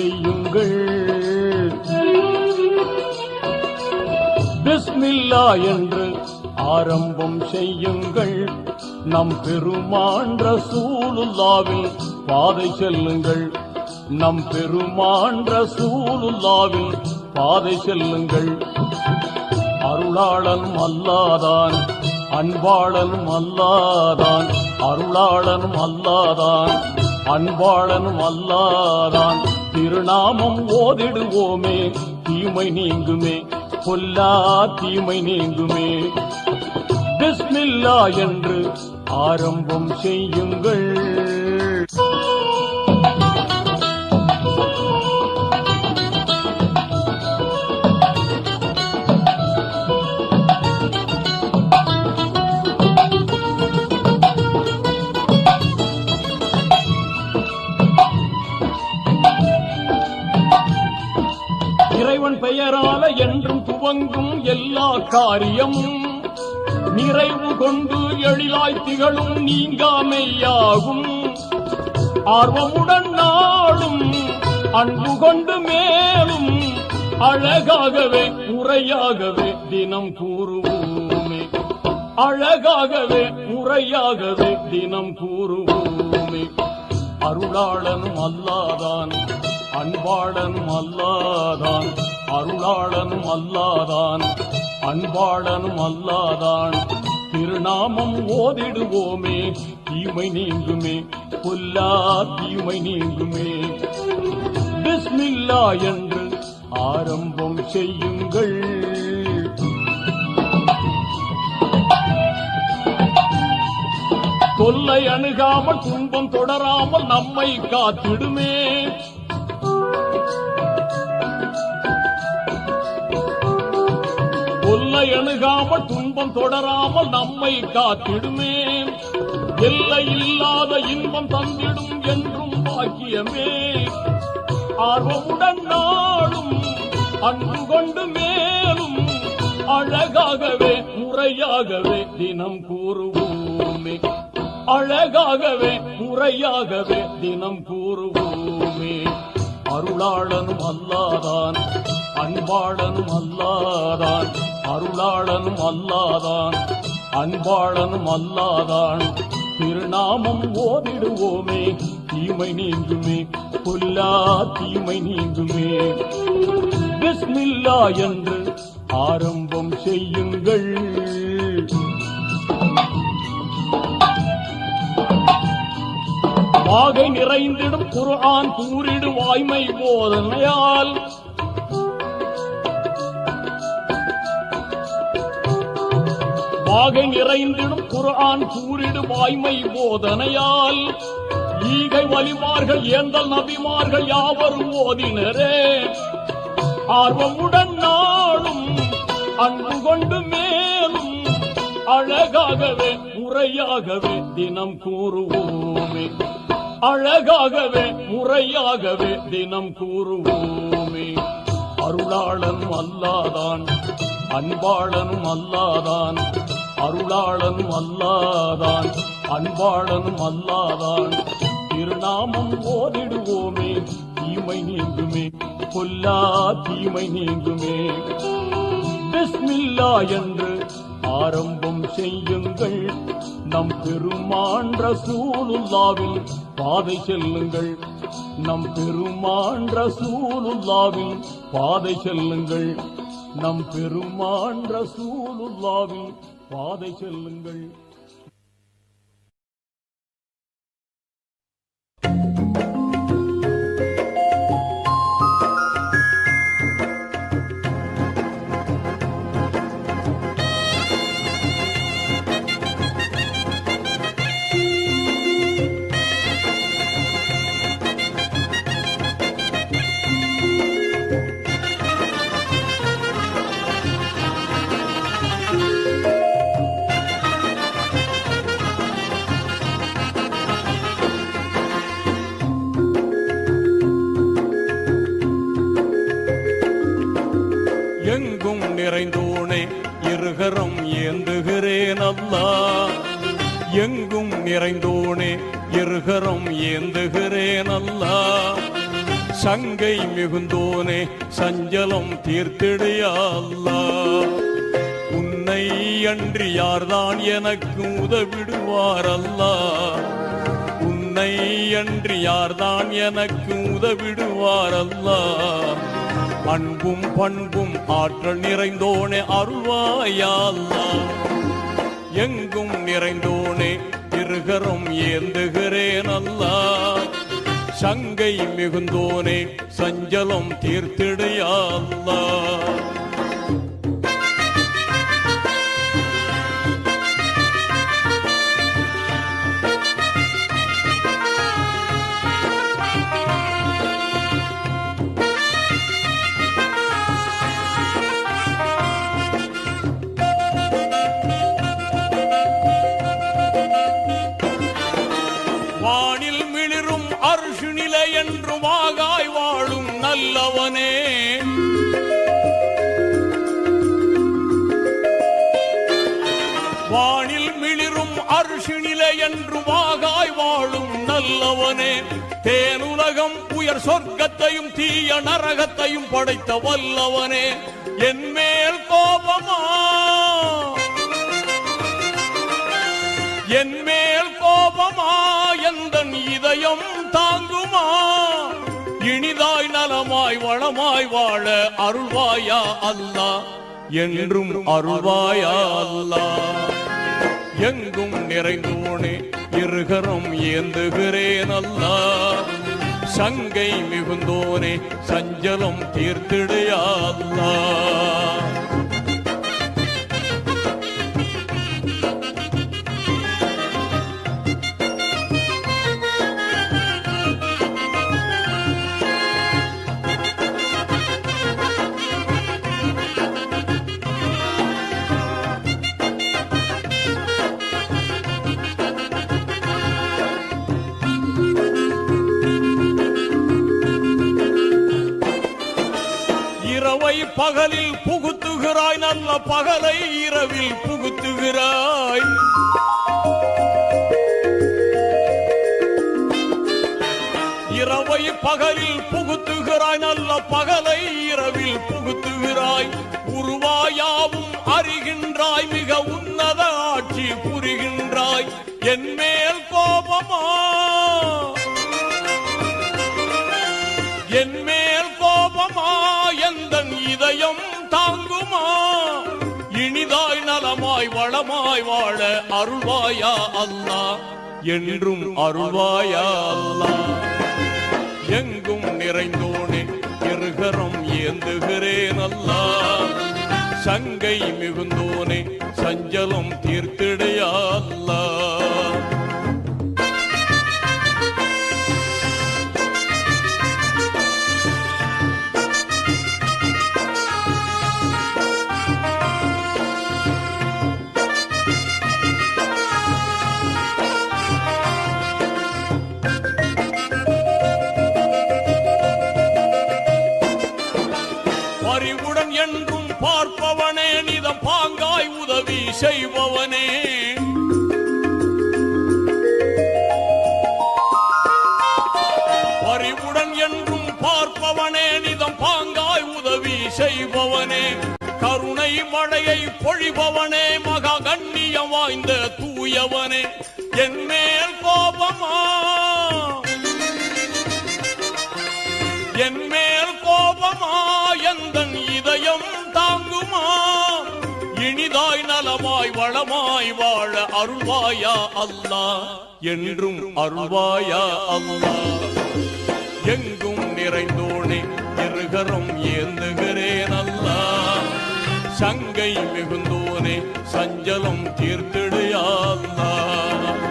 செய்யுங்கள். பிஸ்மில்லா என்று ஆரம்பம் செய்யுங்கள். நம் பெருமான் ரசூலுல்லாவின் பாதை செல்லுங்கள். நம் பெருமான் ரசூலுல்லாவின் பாதை செல்லுங்கள். அருளாளன் அல்லாதான், அன்பாளன் அல்லாதான், அருளாளன் அல்லாதான், அன்பாளன் அல்லாதான். திருநாமம் ஓதிடுவோமே, தீமை நீங்குமே, பொல்லா தீமை நீங்குமே. பிஸ்மில்லா என்று ஆரம்பம் செய்யுங்கள். இறைவன் பெயரால என்றும் துவங்கும் எல்லா காரியமும் நிறைவு கொண்டு எழிலாய் திகழும் நீங்காமையாகும். ஆர்வமுடன் நாளும் அன்பு கொண்டு மேலும் அழகாகவே முறையாகவே தினம் கூறுவோமே. அழகாகவே முறையாகவே தினம் கூறுவோமே. அருளாளனும் அல்லாதான், அன்பாளனும் அல்லாதான், அருளாளனும் அல்லாதான், அன்பாளனும் அல்லாதான். திருநாமம் ஓதிடுவோமே, தீமை நீங்குமே, பொல்லா தீமை நீங்குமே. பிஸ்மில்லா என்று ஆரம்பம் செய்யுங்கள். தொல்லை அணுகாமல் துன்பம் தொடராமல் நம்மை காத்திடுமே. தொல்லை அணுகாமல் துன்பம் தொடராமல் நம்மை காத்திடுமே. எல்லை இல்லாத இன்பம் தந்திடும் என்றும் பாக்கியமே. ஆர்வமுடன் நாளும் அன்பு கொண்டு மேலும் அழகாகவே முறையாகவே தினம் கூறுவோமே. அழகாகவே முறையாகவே தினம் கூறுவோமே. அருளாளனும் அல்லாதான், அன்பாளனும் அல்லாதான், அருளாளனும் அல்லாதான், அன்பாளனும் அல்லாதான். திருநாமம் ஓதிடுவோமே, தீமை நீங்குமே, பொல்லா தீமை நீங்குமே. பிஸ்மில்லா என்று ஆரம்பம் செய்யுங்கள். வாகை நிறைந்திடும் குர்ஆன் கூறிடு வாய்மை போதனையால் வாகை நிறைந்திடும் குர்ஆன் கூறிடு வாய்மை போதனையால் ஈகை வலிமார்கள் ஏந்தல் நபிமார்கள் யாவரும் ஓதினரே. ஆர்வமுடன் நாளும் அன்பு கொண்டு மேலும் அழகாகவே முறையாகவே தினம் கூறுவோமே. அழகாகவே முறையாகவே தினம் கூறுவோமே. அருளாளனும் அல்லாதான், அன்பாளனும் அல்லாதான், அருளாளனும் அல்லாதான், அன்பாளனும் அல்லாதான். திருநாமம் ஓதிடுவோமே, தீமை நீங்குமே, பொல்லா தீமை நீங்குமே. பிஸ்மில்லா என்று ஆரம்பம் செய்யுங்கள். நம் பெருமான் ரசூலுல்லாவின் பாதை செல்லுங்கள். நம் பெருமான் ரசூலுல்லாவின் பாதை செல்லுங்கள். நம் பெருமான் ரசூலுல்லாவின் பாதை செல்லுங்கள். எங்கும் நிறைந்தோனே இருகரம் ஏந்துகிறேன் அல்லாஹ். எங்கும் நிறைந்தோனே இருகரம் ஏந்துகிறேன் அல்லாஹ். சங்கை மிகுந்தோனே சஞ்சலம் தீர்த்திடையா அல்லாஹ். உன்னை அன்றி யார்தான் எனக்கு உதவிடுவார் அல்லாஹ். உன்னை அன்றி யார்தான் எனக்கு உதவிடுவார் அல்லாஹ். அன்பும் பண்பும் ஆற்றல் நிறைந்தோனே அருள்வாயா அல்லாஹ். எங்கும் நிறைந்தோனே இருகரம் ஏந்துகிறேன் அல்லாஹ். சங்கை மிகுந்தோனே சஞ்சலம் தீர்த்திடையா அல்லாஹ். வானில் மிளிரும் அர்ஷு நிலை என்று வாகாய் வாழும் நல்லவனே, வானில் மிளிரும் அர்ஷு நிலை என்று வாகாய் வாழும் நல்லவனே, தேனுலகம் உயர் சொர்க்கத்தையும் தீய நரகத்தையும் படைத்த வல்லவனே, என் மேல் கோபமா என் மேல் கோபமா எந்தன் இதயம் தாங்குமா, இனிதாய் நலமாய் வளமாய் வாழ அருள்வாயா அல்லாஹ். என்றும் அருள்வாயா அல்லாஹ். எங்கும் நிறைந்தோனே இருகரம் ஏந்துகிறேன் அல்லாஹ். சங்கை மிகுந்தோனே சஞ்சலம் தீர்த்திடையா அல்லாஹ். இரவை பகலில் புகுத்துகிறாய், நல்ல பகலை இரவில் புகுத்துகிறாய். இரவை பகலில் புகுத்துகிறாய், நல்ல பகலை இரவில் புகுத்துகிறாய். உருவாயாவும் அறிகின்றாய், மிக உன்னத ஆட்சி புரிகின்றாய். என் மேல் கோபமா என் மேல் கோபமா எந்தன் இதயம் தாங்குமா, இனிதாய் நலமாய் வளமாய் வாழ அருள்வாயா அல்லாஹ். என்றும் அருள்வாயா அல்லாஹ். எங்கும் நிறைந்தோனே இருகரம் ஏந்துகிறேன் அல்லாஹ். சங்கை மிகுந்தோனே சஞ்சலம் தீர்த்திடையா அல்லாஹ். பரிவுடன் என்றும் பார்ப்பவனே, நிதம் பாங்காய் உதவி செய்பவனே, பரிவுடன் என்றும் பார்ப்பவனே, நிதம் பாங்காய் உதவி செய்பவனே, கருணை மழையை பொழிபவனே, மகா கண்ணியம் வாய்ந்த தூயவனே, என் மேல் கோபமா என் மேல் கோபமா எந்தன் இதயம் தாங்குமா, இனிதாய் நலமாய் வளமாய் வாழ அருள்வாயா அல்லாஹ். என்றும் அருள்வாயா அல்லாஹ். எங்கும் நிறைந்தோனே இருகரம் ஏந்துகிறேன் அல்லாஹ். சங்கை மிகுந்தோனே சஞ்சலம் தீர்த்திடையா அல்லாஹ்.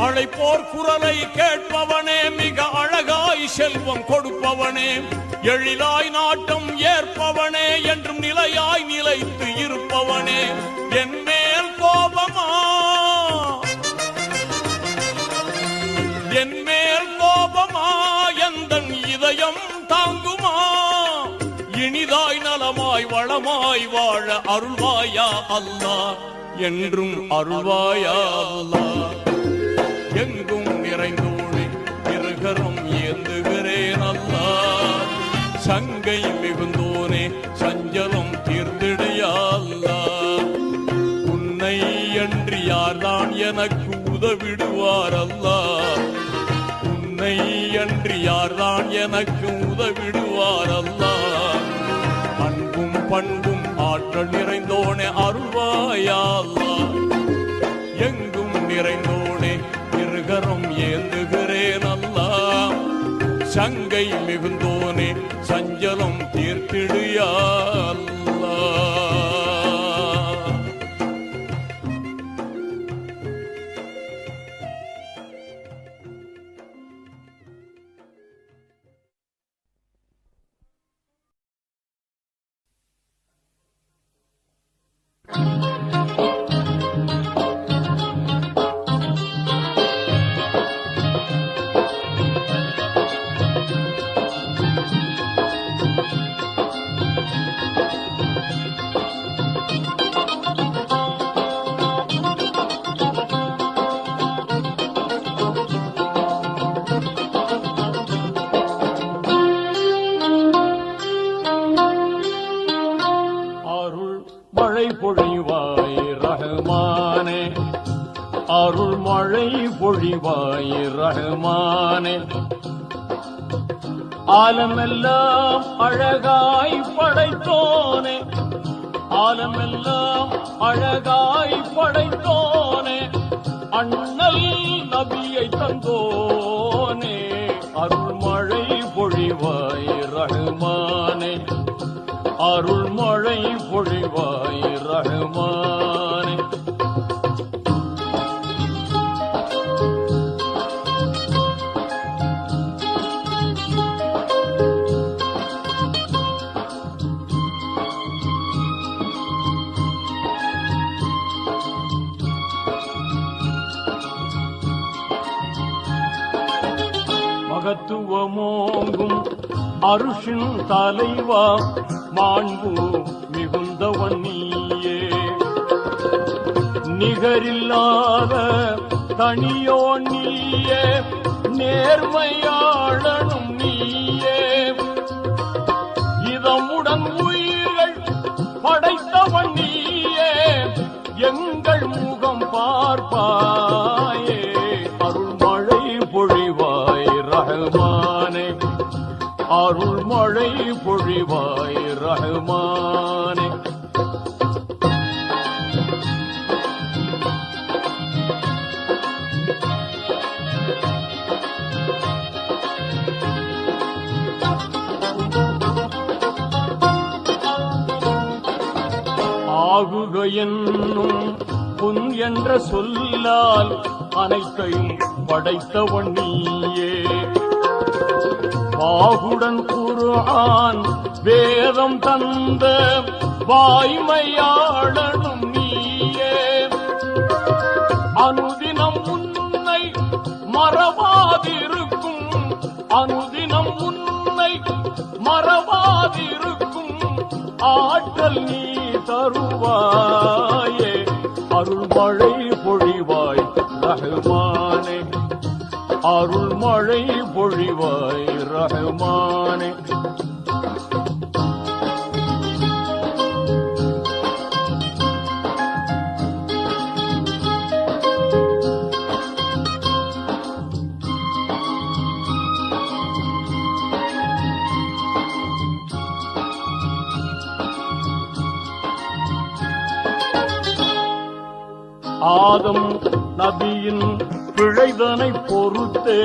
அழைப்போர் குரலை கேட்பவனே, மிக அழகாய் செல்வம் கொடுப்பவனே, எழிலாய் நாட்டம் ஏற்பவனே, என்றும் நிலையாய் நிலைத்து இருப்பவனே, என் மேல் கோபமா என் மேல் கோபமா எந்தன் இதயம் தாங்குமா, இனிதாய் நலமாய் வளமாய் வாழ அருள்வாயா அல்லாஹ், என்றும் அருள்வாயா அல்லாஹ். எங்கும் நிறைந்தோடு இருகரம் ஏந்துகிறேன் அல்லாஹ், சங்கை மிகுந்தோனே சஞ்சலம் தீர்த்திடையா அல்லாஹ். உன்னை அன்றி யார்தான் எனக்கு உதவிடுவார் அல்லாஹ், உன்னை அன்றி யார்தான் எனக்கு உதவிடுவார் அல்லாஹ். அன்பும் பண்பும் ஆற்றல் நிறைந்தோனே அருள்வாயா அல்லாஹ், எங்கும் நிறைந்தோனே இருகரம் ஏந்துகிறேன் அல்லாஹ், சங்கை மிகுந்தோனே சஞ்சலம் தீர்த்திடுயா அல்லாஹ். பொழிவாய் ரஹ்மானே, அருள் மழை பொழிவாய் ரஹ்மானே, ஆலமெல்லாம் அழகாய் படைத்தோனே, ஆலமெல்லாம் அழகாய் படைத்தோனே, அண்ணல் நபியை தந்தோனே, அருள் மழை பொழிவாய் ரஹ்மானே, அருள் மழை பொழிவாய் ரஹ்மானே. மகத்துவமோங்கும் அருஷின் தலைவா, மாண்பு மிகுந்தவன் நீயே, நிகரில்லாத தனியோன் நீயே, நேர்மையாளனும் நீயே, இதமுடன் உயிர்கள் படைத்தவன் நீயே, எங்கள் முகம் பார்ப்பாயே, அருள் மழை பொழிவாய் ரஹ்மானே, அருள் மழை பொழிவாய் ரஹ்மானே. ஆகுக என்னும் புன் என்ற சொல்லால் அனைத்தையும் படைத்தவன் நீயே, வாகுடன் குர்ஆன் வேதம் தந்த வாய்மையாளனும் நீயே, அனுதினம் உன்னை மறவாதிருக்கும், அனுதினம் உன்னை மறவாதிருக்கும் ஆற்றல் நீ தருவாயே, அருள் மழை பொழிவாய் ரஹ்மானே, அருள் மழை பொழிவாய் ரஹ்மானே. ஆதம் நபியின் பிழைதனை பொறுத்தே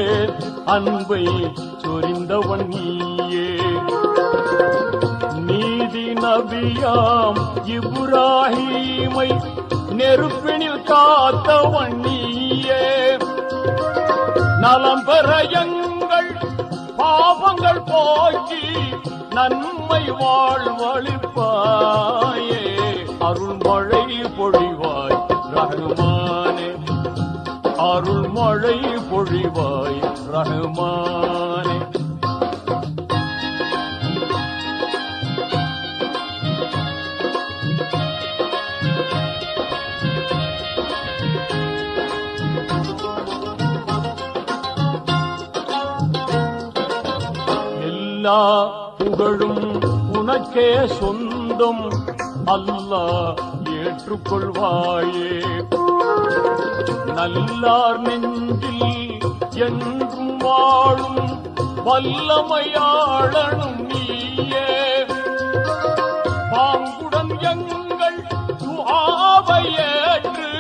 அன்பை சொரிந்தவன் நீயே, நீதி நபியாம் இப்ராஹீமை நெருப்பினில் காத்தவன் நீயே, நலம் பெற எங்கள் பாவங்கள் போக்கி நன்மை வாழ்வழிப்பாயே அருள்மழை பொழிவாய் ரஹ்மானே அருள்மழை பொழிவாய் ரஹ்மானே எல்லா புகழும் உனக்கே சொந்தம் அல்லாஹ் ஏற்றுக்கொள்வாயே நல்லார் நெஞ்சில் என்றும் வாழும் வல்லமையாளனும் நீயே பாங்குடன் எங்கள் துஆவை ஏற்று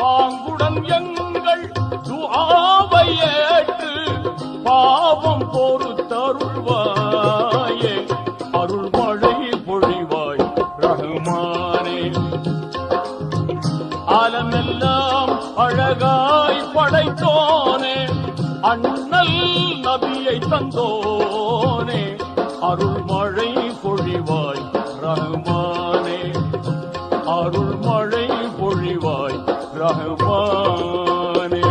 பாங்குடன் எங்கள் துஆவை ஏற்று பாவம் பொறுத்தருள்வாயே அருள்மழை பொழிவாய் ரஹ்மானே ஆலமெல்லாம் அழகாய் படைத்தோனே அண்ணல் நபியை தந்தோனே அருள்மழை பொழிவாய் ரஹ்மானே அருள்மழை பொழிவாய் ரஹ்மானே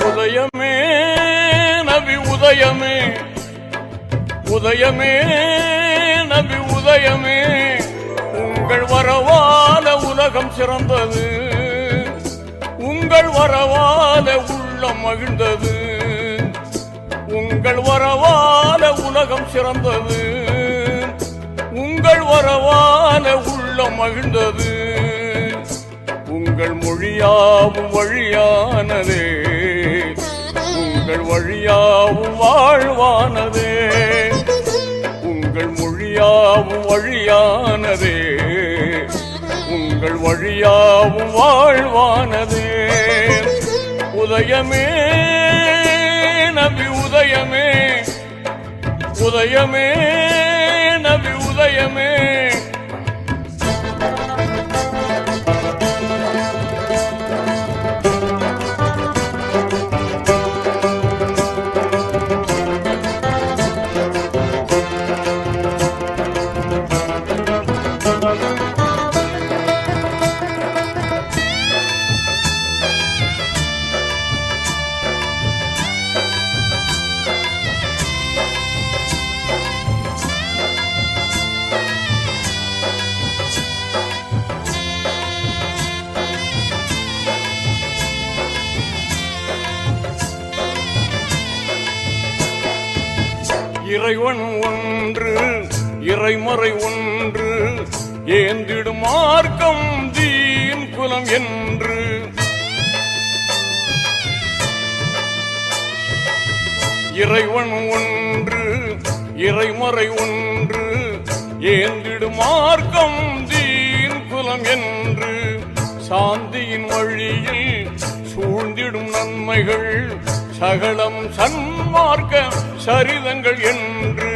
உதயமே நபி உதயமே உதயமே நபி உதயமே உங்கள் வரவால உலகம் சிறந்தது உங்கள் வரவால உள்ளம் மகிழ்ந்தது உங்கள் வரவால உலகம் சிறந்தது உங்கள் வரவால உள்ளம் மகிழ்ந்தது உங்கள் மொழியாவும் வழியானதே உங்கள் வழியாவும் வாழ்வானதே உங்கள் மொழியாவும் வழியானதே உங்கள் வழியாவும் வாழ்வானதே உதயமே நபி உதயமே உதயமே நபி உதயமே இறைவன் ஒன்று இறைமறை ஒன்று ஏந்திடும் மார்க்கம் தீன் குலம் என்று இறைவன் ஒன்று இறைமறை ஒன்று ஏந்திடும் மார்க்கம் தீன் குலம் என்று சாந்தியின் வழியில் சூழ்ந்திடும் நன்மைகள் சகலம் சன்மார்க்க சரிதங்கள் என்று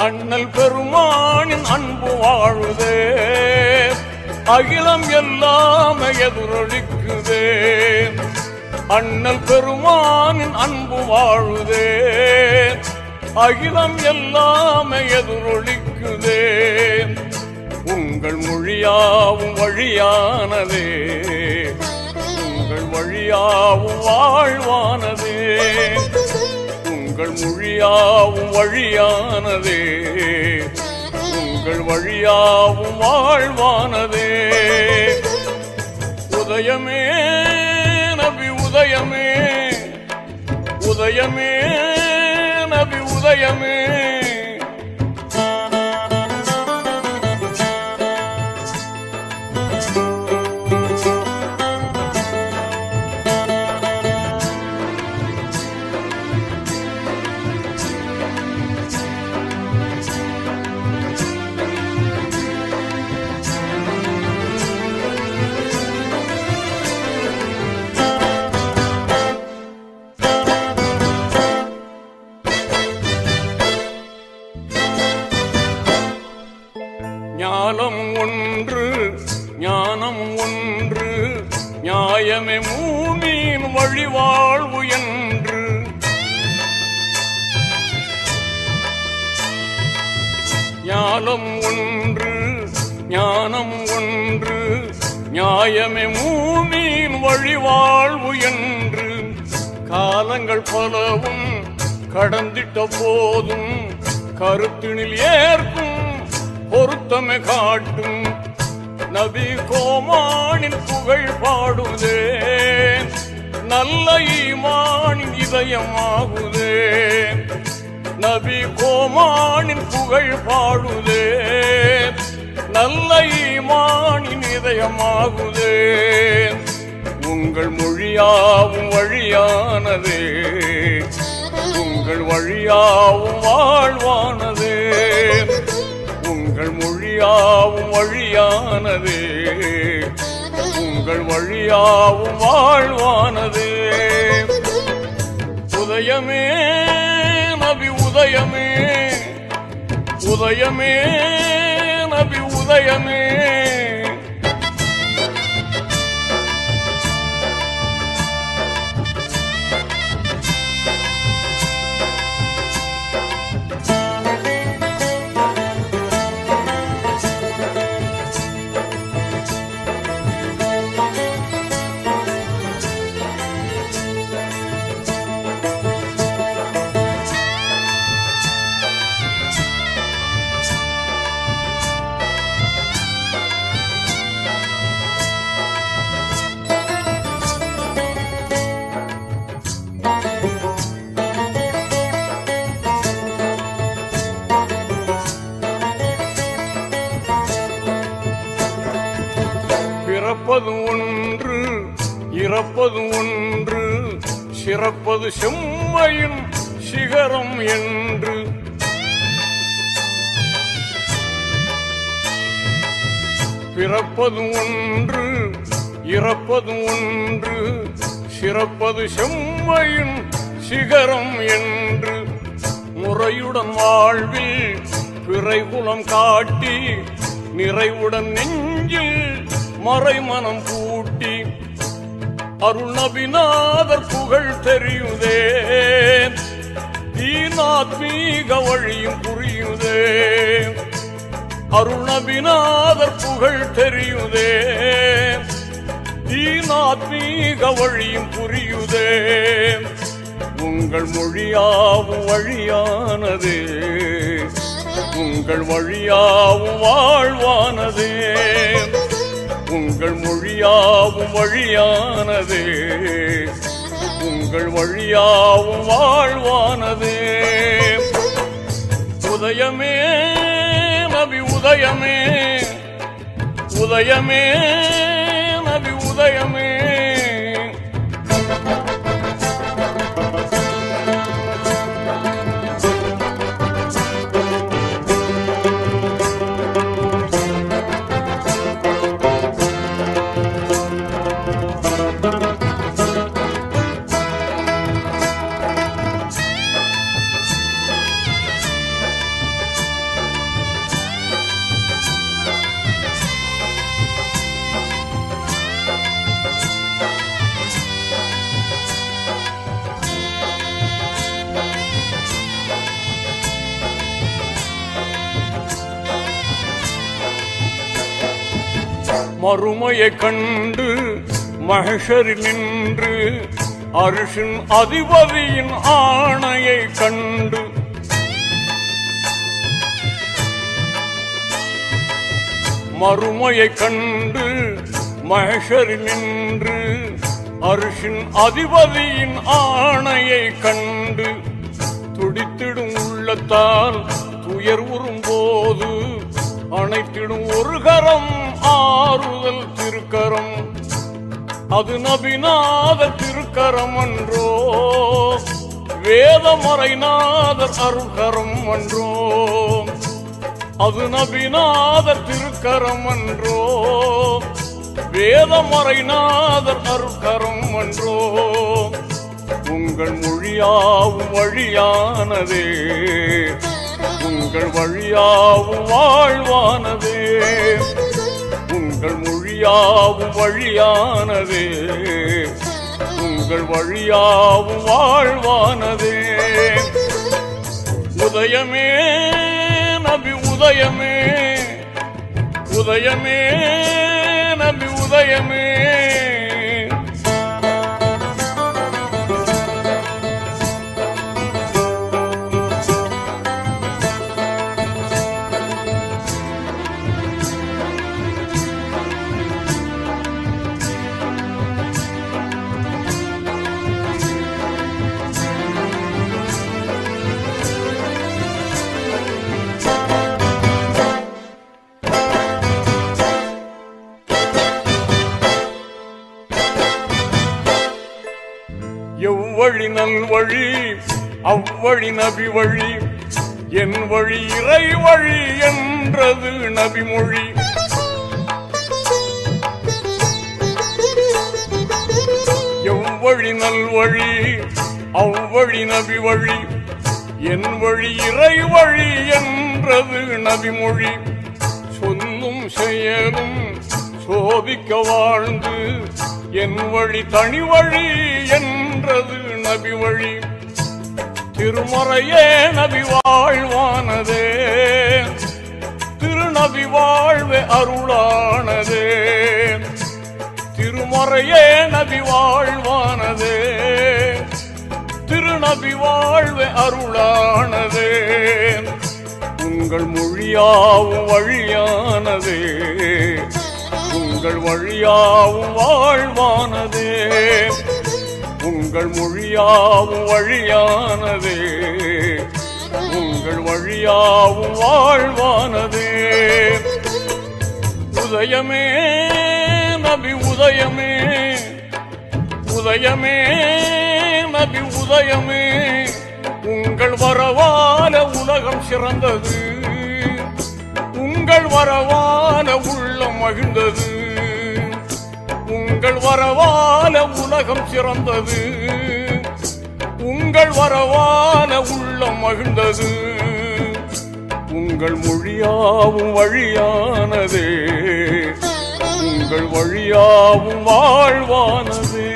அண்ணல் பெருமானின் அன்பு வாழுதே அகிலம் எல்லாம் எதிரொலிக்குதே அண்ணல் பெருமானின் அன்பு வாழுதே அகிலம் எல்லாம் எதிரொலிக்குதே உங்கள் மொழியாவும் வழியானதே உங்கள் வழியாவும் வாழ்வானதே உங்கள் மொழியாவும் வழியானதே உங்கள் வழியாவும் வாழ்வானதே உதயமே நபி உதயமே, உதயமே நபி உதயமே. ஞானம் ஒன்று ஞானம் ஒன்று நியாயமே மூமின் வழிவாழ்வு என்று. ஞானம் ஒன்று ஞானம் ஒன்று நியாயமே மூமின் வழிவாழ்வு என்று. காலங்கள் பலவும் கடந்திட்ட போதும் கருத்தினில் ஏற்கும் பொருத்தமே காட்டும் நபி கோமானின் புகழ் பாடுதே. நல்ல ஈமானின் இதயமாகுதே நபி கோமானின் புகழ் பாடுதே. நல்ல ஈமானின் இதயமாகுதே. உங்கள் மொழியாவும் வழியானதே, உங்கள் வழியாவும் வாழ்வானதே. உங்கள் மொழியாவும் வழியானதே, உங்கள் வழியாவும் வாழ்வானதே. உதயமே நபி உதயமே, உதயமே நபி உதயமே. பிறப்பது ஒன்று இறப்பது ஒன்று, சிறப்பது செம்மையின் சிகரம் என்று. பிறப்பது ஒன்று இறப்பது ஒன்று, சிறப்பது செம்மையின் சிகரம் என்று. முறையுடன் வாழ்வில் பிறைகுலம் காட்டி, நிறைவுடன் நெஞ்சில் மறைமனம் கூட்டி, அருள் நபிநாதர் புகழ் தெரியுதே. தீனாத்மீக வழியும் புரியுதே. அருள் நபிநாதர் புகழ் தெரியுதே. தீனாத்மீக வழியும் புரியுதே. உங்கள் மொழியாவும் வழியானதே, உங்கள் வழியாவும் வாழ்வானதே. உங்கள் மொழியாவும் வழியானதே, உங்கள் வழியாவும் வாழ்வானதே. உதயமே நபி உதயமே, உதயமே நபி உதயமே. மறுமையை கண்டு மஹ்ஷரில் நின்று, அர்ஷின் அதிபதியின் ஆணையை கண்டு, மறுமையை கண்டு மஹ்ஷரில் நின்று அர்ஷின் அதிபதியின் ஆணையை கண்டு துடித்திடும் உள்ளத்தால் துயர் உறும்போது அணைத்திடும் ஒரு கரம் ஆறுதல் திருக்கரம். அது நபிநாதர் திருக்கரம் அன்றோ, வேதமறைநாதர் அருள்கரம் அன்றோ. அது நபிநாதர் திருக்கரம் அன்றோ, வேதமறைநாதர் அருள்கரம் அன்றோ. உங்கள் மொழியாவும் வழியானதே, உங்கள் வழியாவும் வாழ்வானதே. உங்கள் மொழியாவும் வழியானதே, உங்கள் வழியாவும் வாழ்வானதே. உதயமே நபி உதயமே, உதயமே நபி உதயமே. எவ்வழி நல்வழி அவ்வழி நபி வழி, என் வழி இறை வழி என்றது நபிமொழி. எவ்வழி நல்வழி அவ்வழி நபி வழி, என் வழி இறை வழி என்றது நபிமொழி. சொல்லும் செயலும் சோதிக்க வாழ்ந்து என் வழி தனி வழி என்றது நபி வழி. திருமறையே நபி வாழ்வானதே, திருநபி வாழ்வே அருளானதே. திருமறையே நபி வாழ்வானதே, திருநபி வாழ்வே அருளானதே. உங்கள் மொழியாவும் வழியானதே, உங்கள் வழியாவும் வாழ்வானதே. உங்கள் மொழியாவும் வழியானதே, உங்கள் வழியாவும் வாழ்வானதே. உதயமே நபி உதயமே, உதயமே நபி உதயமே. உங்கள் வரவான உலகம் சிறந்தது, உங்கள் வரவான உள்ளம் மகிழ்ந்தது. உங்கள் வரவான உலகம் சிறந்தது, உங்கள் வரவான உள்ளம் மகிழ்ந்தது. உங்கள் மொழியாவும் வழியானதே, உங்கள் வழியாவும் வாழ்வானதே.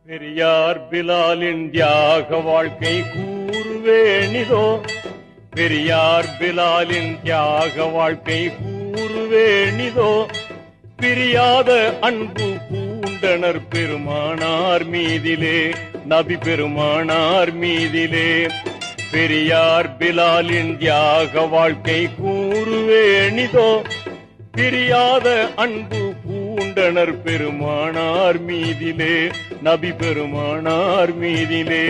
பெரியார் பிலாலின் தியாக வாழ்க்கை கூறுவேணிதோ, பெரியார் பிலாலின் தியாக வாழ்க்கை கூறுவேணிதோ. பிரியாத அன்பு பூண்டனர் பெருமானார் மீதிலே, நபி பெருமானார் மீதிலே. பெரியார் பிலாலின் தியாக வாழ்க்கை கூறுவேணிதோ, பிரியாத அன்பு பூண்டனர் பெருமானார் மீதிலே, நபி பெருமானார் மீதிலே.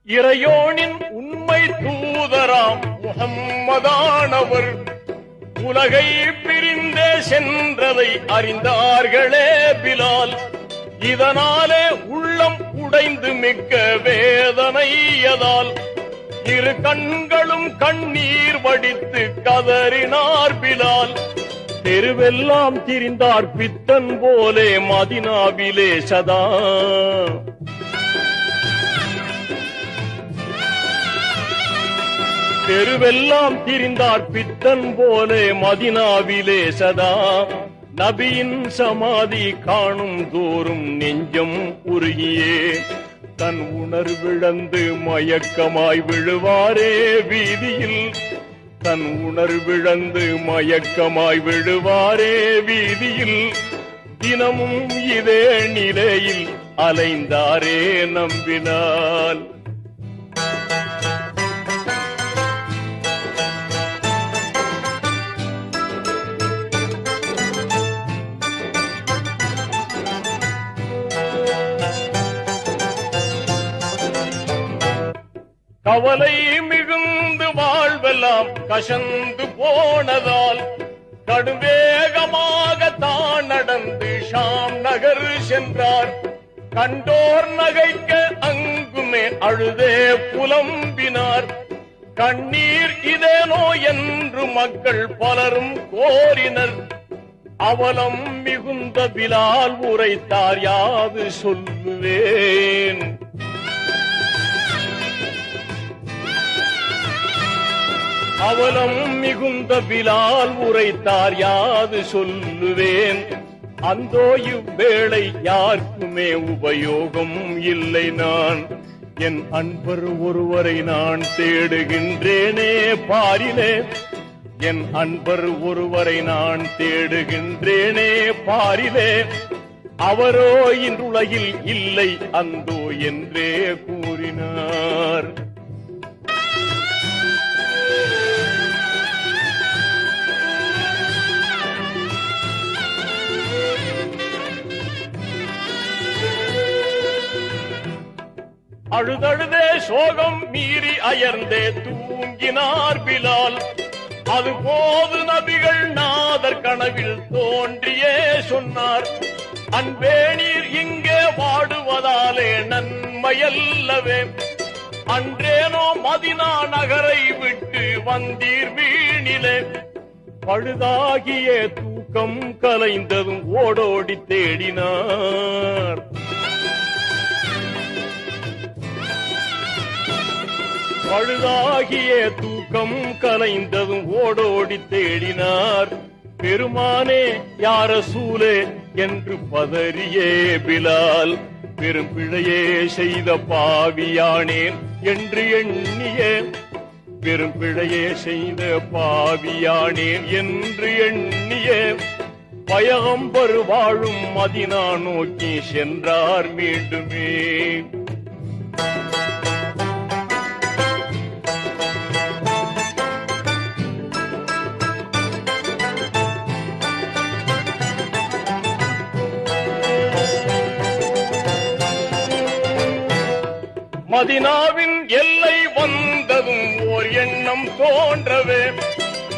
இறையோனின் உண்மை தூதராம் முஹம்மதானவர் உலகை பிரிந்தே சென்றதை அறிந்தார்களே பிலால். இதனாலே உள்ளம் உடைந்து மிக்க வேதனையதால் இரு கண்களும் கண்ணீர் வடித்து கதறினார் பிலால். தெருவெல்லாம் திரிந்தார் பித்தன் போலே மதினாவிலே சதா. தெருவெல்லாம் திரிந்தார் பித்தன் போலே மதினாவிலே சதா. நபியின் சமாதி காணும் தோறும் நெஞ்சம் உருகியே தன் உணர்விழந்து மயக்கமாய் விழுவாரே வீதியில். தன் உணர்விழந்து மயக்கமாய் விழுவாரே வீதியில். தினமும் இதே நிலையில் அலைந்தாரே நம்பினால். கவலை மிகுந்து வாழ்வெல்லாம் கசந்து போனதால் கடுவேகமாக தான் நடந்து ஷாம் நகர் சென்றார். கண்டோர் நகைக்க அங்குமே அழுதே புலம்பினார். கண்ணீர் இதேனோ என்று மக்கள் பலரும் கோரினர். அவலம் மிகுந்த பிலால் உரைத்தார், யாது சொல்லுவேன். அவலம் மிகுந்த பிலால் உரைத்தார், யாது சொல்லுவேன். அந்தோ இவ்வேளை யாருக்குமே உபயோகம் இல்லை. நான் என் அன்பர் ஒருவரை நான் தேடுகின்றேனே பாரிலே. என் அன்பர் ஒருவரை நான் தேடுகின்றேனே பாரிலே. அவரோ இன்றுலகில் இல்லை அந்தோ என்றே கூறினார். அழுதழுதே சோகம் மீறி அயர்ந்தே தூங்கினார் பிலால். அதுபோது நபிகள் நாதர் கனவில் தோன்றியே சொன்னார், அன்பே நீர் இங்கே வாடுவதாலே நன்மையல்லவே. அன்றேனோ மதினா நகரை விட்டு வந்தீர் வீணிலே. பழுதாகிய தூக்கம் கலைந்ததும் ஓடோடி தேடினார். பழுதாகிய தூக்கம் கலைந்ததும் ஓடோடி தேடினார். பெருமானே யார சூலே என்று பதறியே பிலால். பெரும் பிழையே செய்த பாவியானேன் என்று எண்ணிய. பெரும் பிழையே செய்த பாவியானேன் என்று எண்ணிய. பயகம்பர் வாழும் மதினா நோக்கி சென்றார் மீண்டுமே. மதினாவின் எல்லை வந்ததும் ஓர் எண்ணம் தோன்றவே.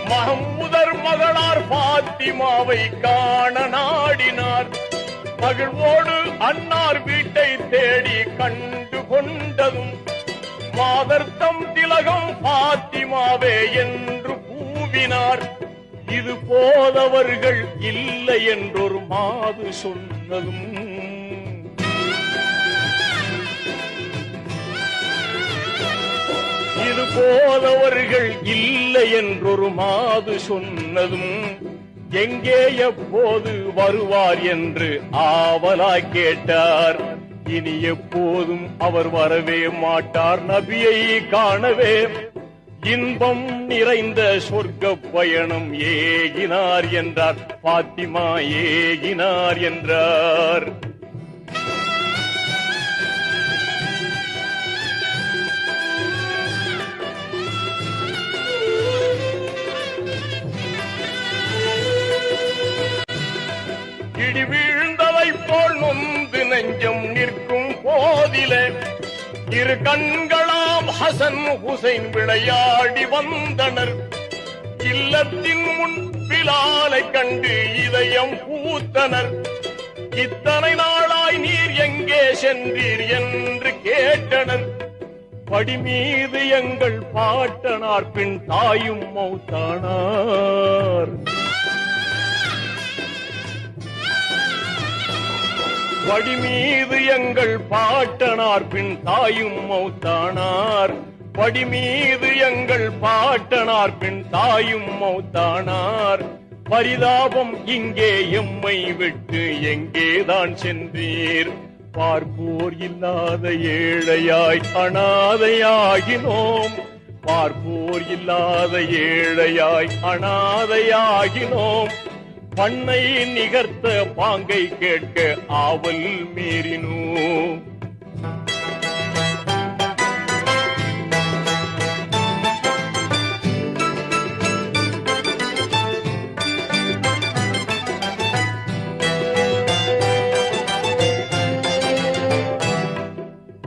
மஹமூதர் மகளார் பாத்திமாவை காண நாடினார். மகிழ்வோடு அன்னார் வீட்டை தேடி கண்டு கொண்டதும் மாதர்த்தம் திலகம் பாத்திமாவே என்று கூவினார். இது போதவர்கள் இல்லை என்றொரு மாது சொன்னதும் இது போதவர்கள் இல்லை என்றொரு மாது சொன்னதும் எங்கே எப்போது வருவார் என்று ஆவலாய் கேட்டார். இனி எப்போதும் அவர் வரவே மாட்டார் நபியை காணவே. இன்பம் நிறைந்த சொர்க்க பயணம் ஏகினார் என்றார். பாத்திமா ஏகினார் என்றார். இடி வீழ்ந்ததை போல் நொந்து நெஞ்சம் நிற்கும் போதிலே இரு கண்களாம் ஹசன் ஹுசைன் விளையாடி வந்தனர். இல்லத்தின் முன் பிலாலை கண்டு இதயம் பூத்தனர். இத்தனை நாளாய் நீர் எங்கே சென்றீர் என்று கேட்டனர். படி மீது எங்கள் பாட்டனார் பின் தாயும் மௌத்தானார். படி மீது எங்கள் பாட்டனார் பின் தாயும் மௌத்தானார். படி மீது எங்கள் பாட்டனார் பின் தாயும் மௌத்தானார். பரிதாபம் இங்கே எம்மை விட்டு எங்கேதான் சென்றீர்? பார்ப்போர் இல்லாத ஏழையாய் அனாதையாகினோம். பார்ப்போர் இல்லாத ஏழையாய் அனாதையாகினோம். பண்ணை நிகர்த்த பாங்கை கேட்க ஆவல் மீறினோம்.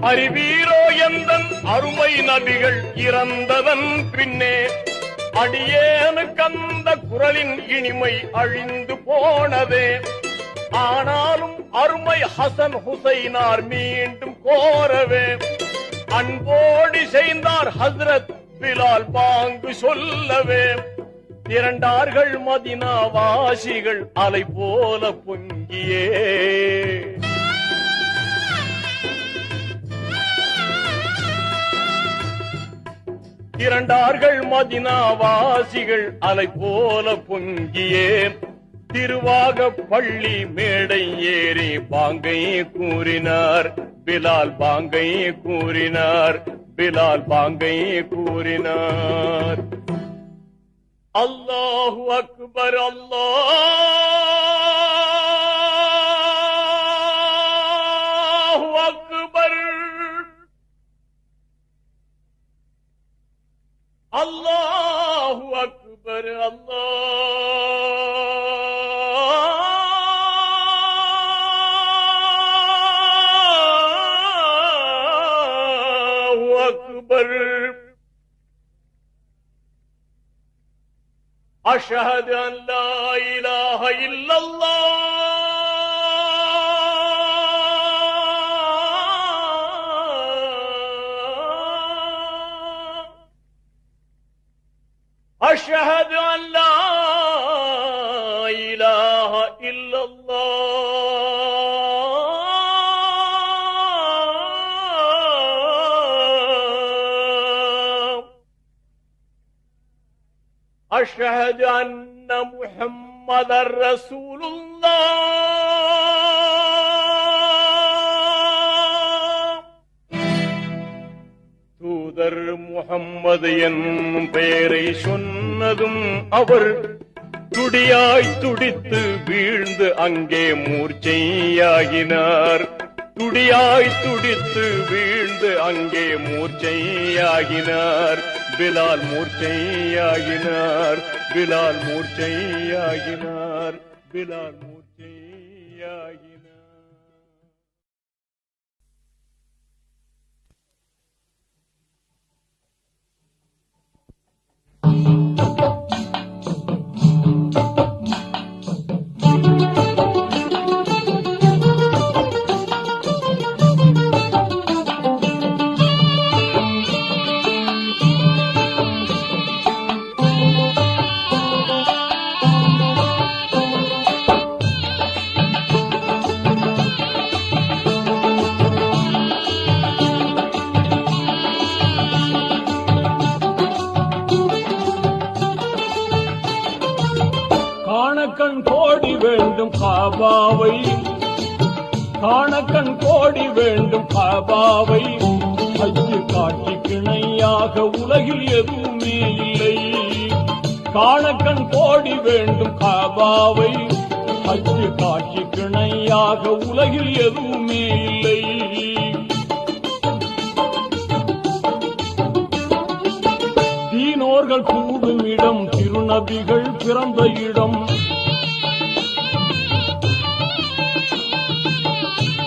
அறிவீரோ எந்தன் அருமை நபிகள் இறந்ததன் பின்னே அடியேனுக்கு அந்த குரலின் இனிமை அழிந்து போனதே. ஆனாலும் அருமை ஹசன் ஹுசைனார் மீண்டும் கோரவே அன்போடி செய்தார் ஹஸ்ரத் பிலால் பாங்கு சொல்லவே. திரண்டார்கள் மதினா வாசிகள் அலை போல பொங்கியே. திரண்டார்கள் மதினா வாசிகள் அலை போல பொங்கியே. திருவாக பள்ளி மேடை ஏறி பாங்கை கூறினார். பிலால் பாங்கை கூறினார். பிலால் பாங்கை கூறினார். அல்லாஹு அக்பர் அல்லாஹு அக்பர் அல்லாஹு அக்பர் அல்லாஹு அக்பர். அஷ்ஹது அன் லா இலாஹ இல்லல்லாஹ் أشهد أن لا إله إلا الله أشهد أن محمدا رسول الله தூதர் முஹம்மது என்னும் பெயரை சொன்னதும் அவர் துடியாய் துடித்து வீழ்ந்து அங்கே மூர்ச்சையாகினார். துடியாய் துடித்து வீழ்ந்து அங்கே மூர்ச்சையாகினார். பிலால் மூர்ச்சையாகினார். பிலால் மூர்ச்சையாகினார். பிலால் மூர்ச்சையாகினார். காணக்கண் கோடி வேண்டும் காபாவை, காணக்கண் கோடி வேண்டும் காபாவை. ஹஜ்ஜு காட்சி கிணையாக உலகில் எதுவுமே இல்லை. காணக்கண் கோடி வேண்டும் காபாவை. ஹஜ்ஜு காட்சி கிணையாக உலகில் எதுவுமே இல்லை. தீனோர்கள் கூடும் இடம், திருநபிகள் பிறந்த இடம்.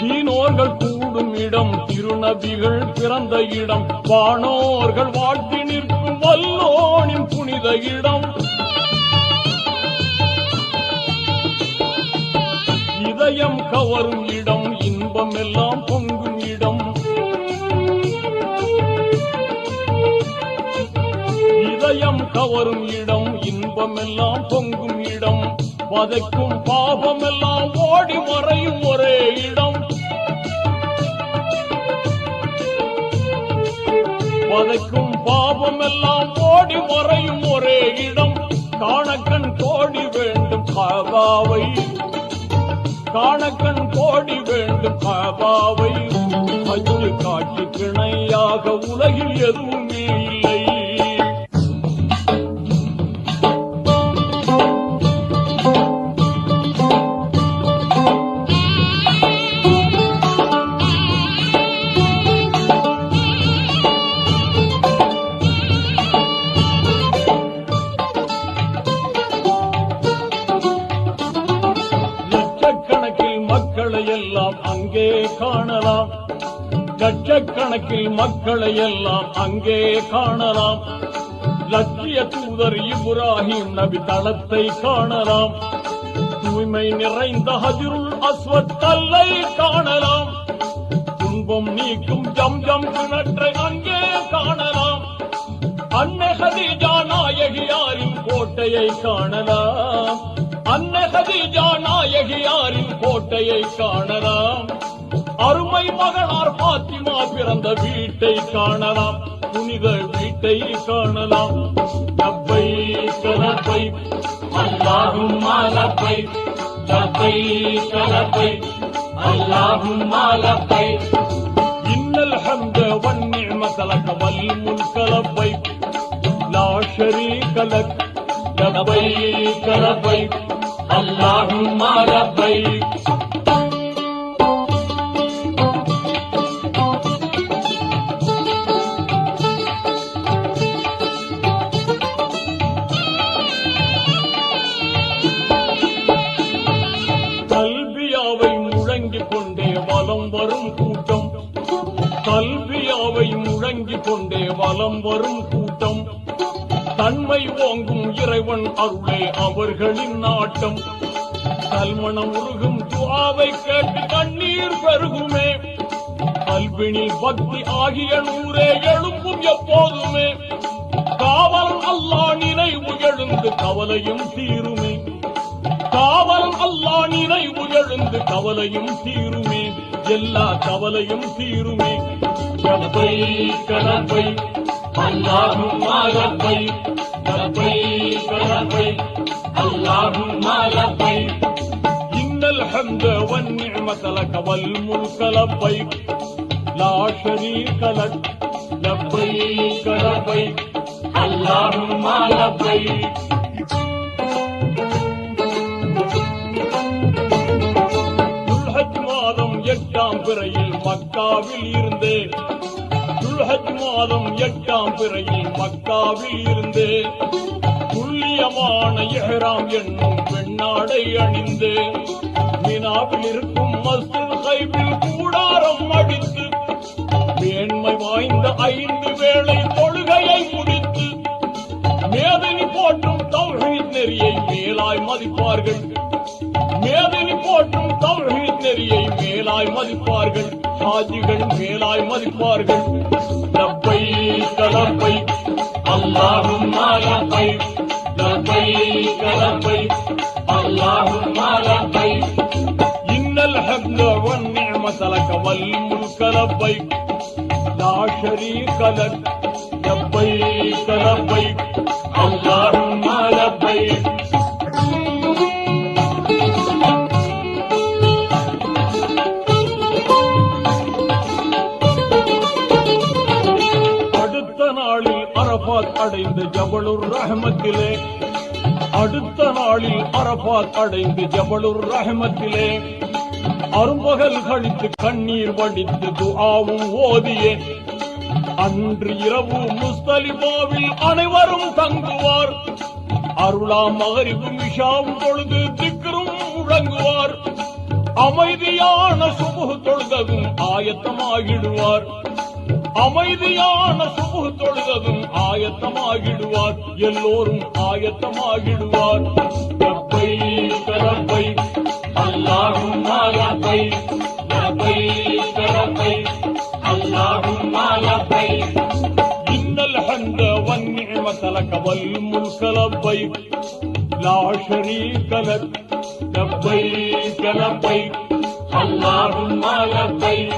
தீனோர்கள் கூடும் இடம், திருநபிகள் பிறந்த இடம். வானோர்கள் வாழ்த்தி நிற்கும் வல்லோனின் புனித இடம். இதயம் கவரும் இடம், இன்பம் எல்லாம் பொங்கும் இடம். இதயம் கவரும் இடம், இன்பமெல்லாம் பொங்கும் இடம், வதைக்கும் பாவமெல்லாம் ஓடி மறையும் ஒரே இடம், வதைக்கும் பாவமெல்லாம் ஓடி மறையும் ஒரே இடம். காணக்கண் கோடி வேண்டும் காபாவை, காணக்கண் கோடி வேண்டும் காபாவை, அஞ்சு காட்சி கிணையாக உலகில் எதுவுமே இல்லை. அங்கே காணலாம், லட்சக்கணக்கில் மக்களை எல்லாம் அங்கே காணலாம். லட்சிய தூதர் இப்ராஹிம் நபி தளத்தை காணலாம். தூய்மை நிறைந்த ஹஜ்ருல் அஸ்வத் கல்லை காணலாம். துன்பம் நீக்கும் ஜம்ஜம் கிணற்றை அங்கே காணலாம். அன்னை ஹதீஜா நாயகியாரின் கோட்டையை காணலாம். அன்னை ஹதீஜா நாயகியாரின் கோட்டையை காணலாம். அருமை மகனார் பாத்திமா பிறந்த வீட்டை காணலாம். புனித வீட்டை காணலாம். லப்பைக் லப்பைக் அல்லாஹும்ம லப்பைக், லப்பைக் லப்பைக் அல்லாஹும்ம லப்பைக், இன்னல் ஹம்த வன் நிஅமத லக வல் முல்க லப்பைக், லா ஷரீக லக், லப்பைக் லப்பைக் அல்லாஹும்ம லப்பைக். கல்வியாவை முழங்கிக் கொண்டே வலம் வரும் கூட்டம், கல்வியாவை முழங்கிக் கொண்டே வலம் வரும் கூட்டம், தன்மை ஓங்கும் இறைவன் அருளே அவர்களின் நாட்டம். கல்மணம் உருகும் துஆவை கேட்டு கண்ணீர் பெருகுமே. கல்வினில் பக்தி ஆகிய நூறே எழும்பும் எப்போதுமே. காவலன் அல்லாஹ் நினைவு எழுந்து கவலையும் தீருமே. காவலன் அல்லாஹ் நினைவு எழுந்து கவலையும் தீருமே. எல்லா கவலையும் தீருமே. லப்பைக் லப்பைக் அல்லாஹும்ம லப்பைக், லப்பைக் லப்பைக் அல்லாஹும்ம லப்பைக், இன்னல் ஹம்த வன் நிஅமத லக வல் முல்க லப்பைக், லா ஷரீக லக், லப்பைக் லப்பைக் அல்லாஹும்ம லப்பைக். துல்ஹஜ் மாதம் 8ஆம் பிறையில் மக்காவில் இருந்தே, துல்ஹஜ் மாதம் 8ஆம் பிறையில் மக்காவில் இருந்தே, துல்லியமான இஹ்ராம் என்னும் பெண்ணாடை அணிந்து, மினாவில் இருக்கும் மஸ்ஜித் கைபில் கூடாரம் அடித்து, மேன்மை வாய்ந்த 5 வேளை தொழுகையை முடித்து, மேதினி போற்றும் தௌஹீத் நெறியை மேலாய் மதிப்பார்கள். மேதினி போற்றும் தௌஹீத் நெறியை மேலாய் மதிப்பார்கள். ஹாஜிகள் மேலாய் மதிப்பார்கள். லப்பைக் லப்பைக் அல்லாஹும்ம லப்பைக், லப்பைக் லப்பைக் அல்லாஹும்ம லப்பைக், இன்னல் ஹம்த வன் நிஅமத லக வல் முல்க லப்பைக், லா ஷரீக லக், லப்பைக் லப்பைக் அல்லாஹும்ம லப்பைக். அரபாத் அடைந்து ஜபலுர் ரஹ்மத்திலே, அடுத்த நாளில் அரபாத் அடைந்து ஜபலுர் ரஹ்மத்திலே, அரும்பகல் கழித்து கண்ணீர் வடித்து துஆவும் ஓதியே, அன்று இரவு முஸ்தலிஃபாவில் அனைவரும் தங்குவார். அருளா மகரிபும் இஷாவும் தொழுது திக்ரும் முழங்குவார். அமைதியான சுபுஹ் தொழுததும் ஆயத்தமாகிடுவார். அமைதியான சுபுஹ் தொழுததும் ஆயத்தமாகிடுவார். எல்லோரும் ஆயத்தமாகிடுவார். லப்பைக் லப்பைக் அல்லாஹும்ம லப்பைக், லப்பைக் லப்பைக் அல்லாஹும்ம லப்பைக், இன்னல் ஹம்த வன் நிஅமத والنعمة لك والملك لبيك لا شريك لك لبيك لبيك اللهم لبيك.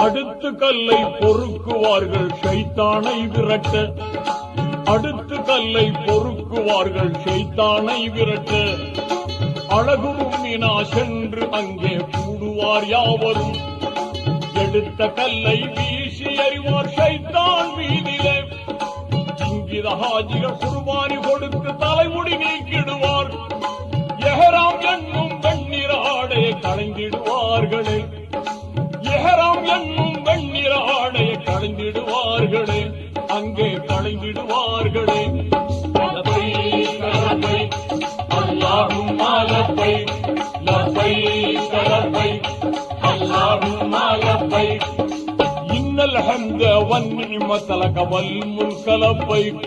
அடுத்து கல்லை பொறுக்குவார்கள் ஷைத்தானை விரட்ட, அடுத்து கல்லை பொறுக்குவார்கள் ஷைத்தானை விரட்ட, அழகு மீனா சென்று அங்கே கூடுவார் யாவரும், எடுத்த கல்லை வீசி எறிவார் ஷைத்தான் வீதிலே, இங்கித ஹாஜிகள் குர்பானி கொடுத்து தலைமுடி நீக்கிடுவார், எஹராம் என்னும் வெண்ணிற ஆடையை களைந்திடுவார்களே, எஹராம் என்னும் வெண்ணிற ஆடையை களைந்திடுவார்களே, அங்கே களைந்திடுவார்களே. லபைக் லபைக் அல்லாஹும்ம லபைக் லபைக் லபைக் அல்லாஹும்ம லபைக் இன்னல் ஹம்த வன் நிஅமத லக வல் முல்க லபைக்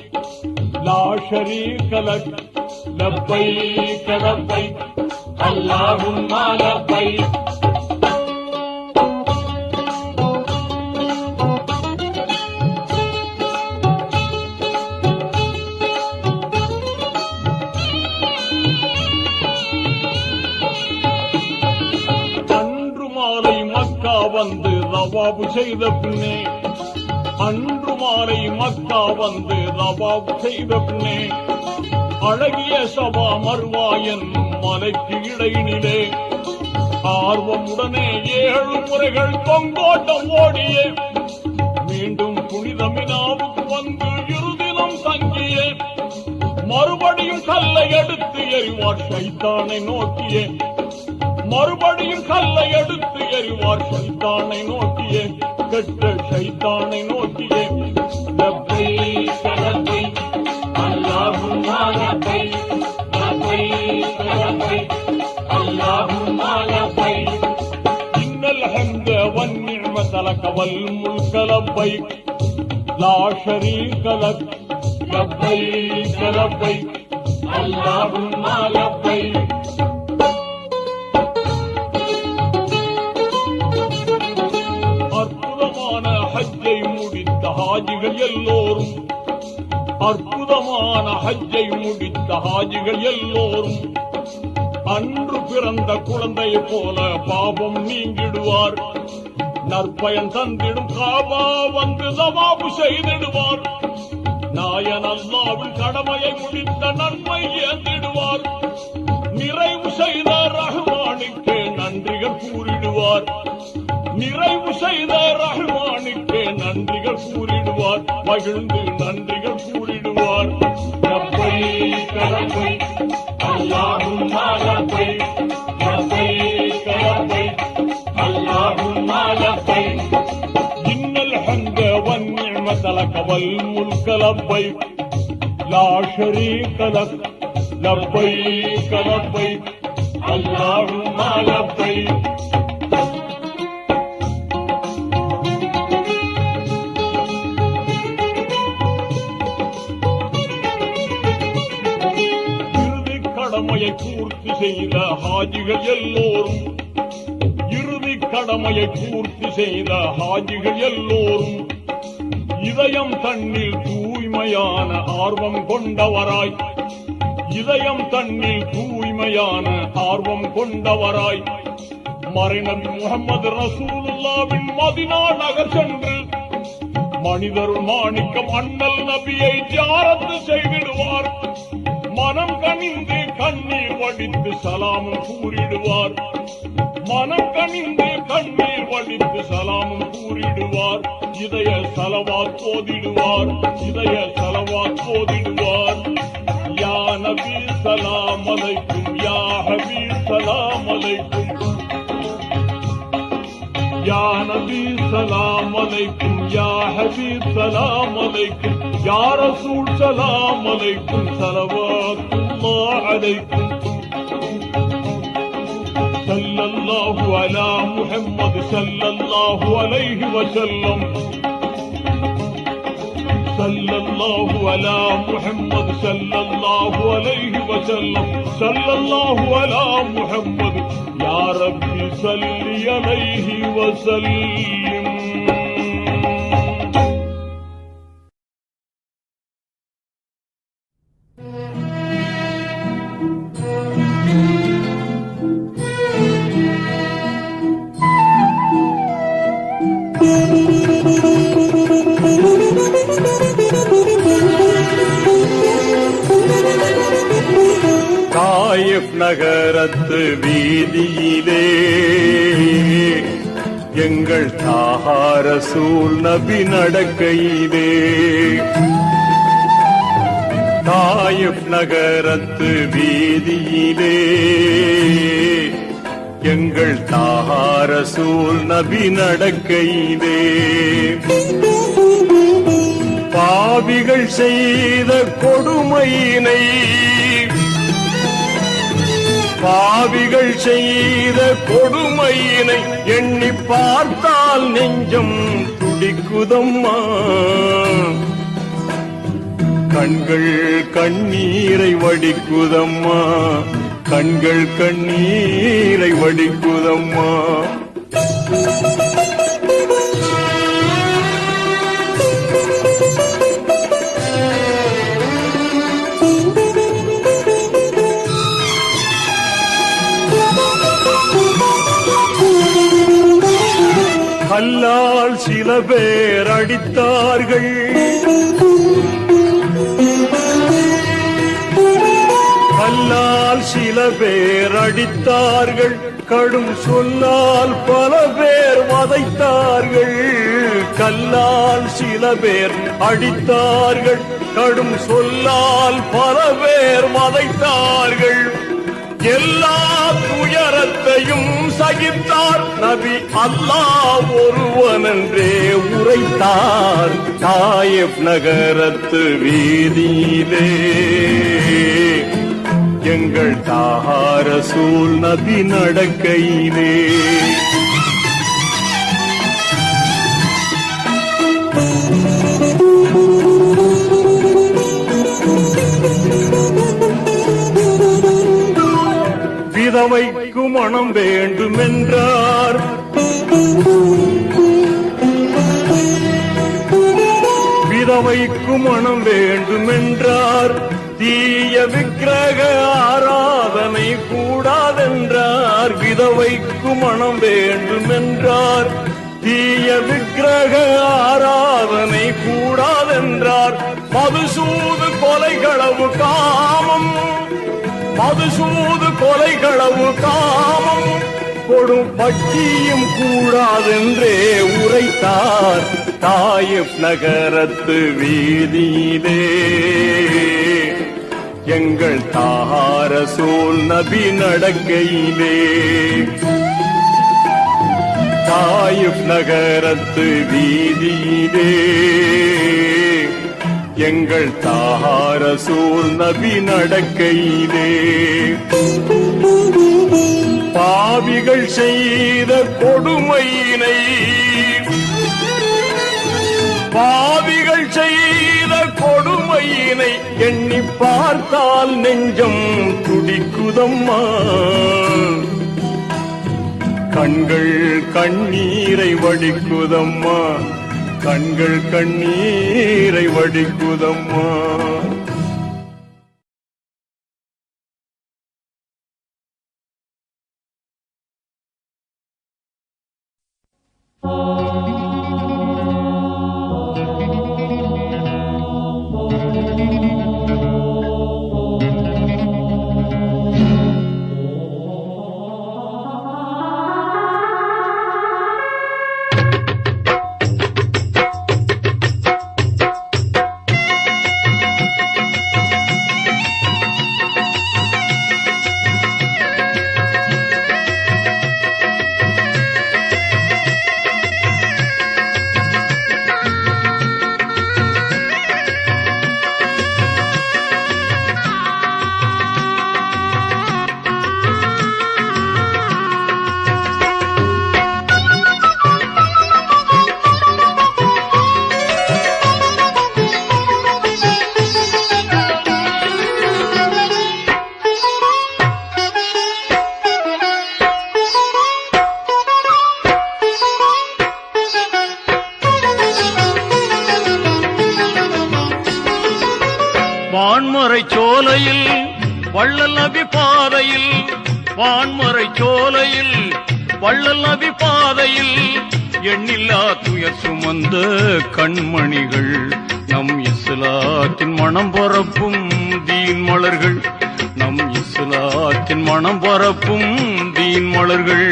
லா ஷரீக லக் லபைக் லபைக் அல்லாஹும்ம லபைக். வந்து தவாபு செய்த பின்னே, அன்று மாலை மக்கா வந்து தவாபு செய்த பின்னே, அழகிய சபா மர்வா என்னும் மலைக்கு இடையினிலே ஆர்வமுடனே 7 முறைகள் தொங்கோட்டம் ஓடியே, மீண்டும் புனித மினாவுக்கு வந்து இருதினம் தங்கியே, மறுபடியும் கல்லை எடுத்து எறிவார் ஷைத்தானை நோக்கியே, மறுபடியும் கல்லை எடுத்து எறிவார் ஷைத்தானை நோக்கியே, கெட்ட ஷைத்தானை நோக்கியே. லபைக் லபைக் அல்லாஹும்ம லபைக் லபைக் லபைக் அல்லாஹும்ம லபைக் இன்னல் ஹம்த வன் நிஅமத லக வல் முல்க லபைக் லா ஷரீக லக் லபைக் லபைக் அல்லாஹும்ம லபைக். அற்புதமான ஹஜ்ஜை முடித்த ஹாஜிகள் எல்லோரும், அற்புதமான ஹஜ்ஜை முடித்த ஹாஜிகள் எல்லோரும் அன்று பிறந்த குழந்தை போல பாவம் நீங்கிடுவார், நற்பயன் தந்திடும் காபா வந்து தவாபு செய்திடுவார், நாயன் அல்லாவின் கடமையை முடித்த நன்மை ஏந்திடுவார், நிறைவு செய்த ரஹ்மானுக்கே நன்றிகள் கூறிடுவார், நிறைவு செய்த ரஹ்மானுக்கே நன்றிகள் கூறிடுவார், மகிழ்ந்து நன்றிகள் கூறிடுவார். லபைக் லபைக் அல்லாஹும்ம லபைக் லபைக் லபைக் அல்லாஹும்ம லபைக் இன்னல் ஹம்த வன் நிஅமத லக வல் முல்க லபைக் லா ஷரீக லக் லபைக் லபைக் அல்லாஹும்ம லபைக். கடமையை பூர்த்தி செய்த ஹாஜிகள் எல்லோரும், இறுதி கடமையை பூர்த்தி செய்த ஹாஜிகள் எல்லோரும் இதயம் தன்னில் தூய்மையான ஆர்வம் கொண்டவராய், இதயம் தன்னில் தூய்மையான ஆர்வம் கொண்டவராய் மறைநபி முஹம்மது ரசூலுல்லாவின் மதீனா நகர் சென்று மனிதருள் மாணிக்கம் அண்ணல் நபியை ஜியாரத்து செய்திடுவார், மனம் கனிந்து கண்ணீர் வடித்து சலாமும் கூறிடுவார், மனம் கனிந்து கண்ணீர் வடித்து சலாமும் கூறிடுவார், இதய சலவாத் போதிடுவார், இதய சலவாத் போதிடுவார். யா நபி சலாம் அலைக்கும், யா ஹபீப் சலாம் அலைக்கும், யா நபி சலாம் அலைக்கும், யா ஹபீப் சலாம் அலைக்கும், யா ரசூல் சலாம் அலைக்கும், ஸலவாத்துல்லாஹ் அலைக்கும். ஸல்லல்லாஹு الله على محمد صلى الله عليه وسلم صلى الله على محمد صلى الله عليه وسلم صلى الله على محمد يا ربي صل عليه وسلم. தாயிப் நகரத்து வீதியிலே எங்கள் தாஹா ரசூல் நபி நடக்கையிலே தாயிப் நகரத்து வீதியிலே எங்கள் தாஹா ரசூல் நபி நடக்கையிலே பாவிகள் செய்த கொடுமையினை பாவிகள் செய்த கொடுமையினை எண்ணி பார்த்தால் நெஞ்சம் துடிக்குதம்மா கண்கள் கண்ணீரை வடிக்குதம்மா கண்கள் கண்ணீரை வடிக்குதம்மா. கல்லால் சில பேர் அடித்தார்கள் கல்லால் சில பேர் அடித்தார்கள் கடும் சொல்லால் பல பேர் வதைத்தார்கள் கல்லால் சில பேர் அடித்தார்கள் கடும் சொல்லால் பல பேர் வதைத்தார்கள் எல்லா துயரத்தையும் சகித்தார் நபி அல்லாஹ் ஒருவனென்றே உரைத்தார் தாயிப் நகரத்து வீதியிலே எங்கள் தாஹா ரசூல் நபி நடக்கையிலே விதவைக்கு மனம் வேண்டுமென்றார் விதவைக்கு மனம் வேண்டுமென்றார் தீய விக்கிரக ஆராதனை கூடாதென்றார் விதவைக்கு மனம் வேண்டுமென்றார் தீய விக்கிரக ஆராதனை கூடாதென்றார் மதுசூது கொலைகளவு காமம் மதுசூது கொலைகளவு காமம் கொடும் பட்டியும் கூடாதென்றே உரைத்தார் தாயிப் நகரத்து வீதியிலே எங்கள் தாஹா ரசூல் நபி நடக்கையிலே தாயிப் நகரத்து வீதியிலே எங்கள் தாஹா ரசூல் நபி நடக்கையிலே பாவிகள் செய்த கொடுமையினை பாவிகள் செய்த கொடுமையினை எண்ணி பார்த்தால் நெஞ்சம் துடிக்குதம்மா கண்கள் கண்ணீரை வடிக்குதம்மா கண்கள் கண்ணீரை வடிக்குதம்மா. வான்மறை சோலையில் வள்ளல் நபி பாதையில், வான்மறை சோலையில் வள்ளல் நபி பாதையில் எண்ணில்லா துயர் சுமந்த கண்மணிகள் நம் இஸ்லாத்தின் மனம் பரப்பும் தீன் மலர்கள், நம் இஸ்லாத்தின் மனம் பரப்பும் தீன் மலர்கள்.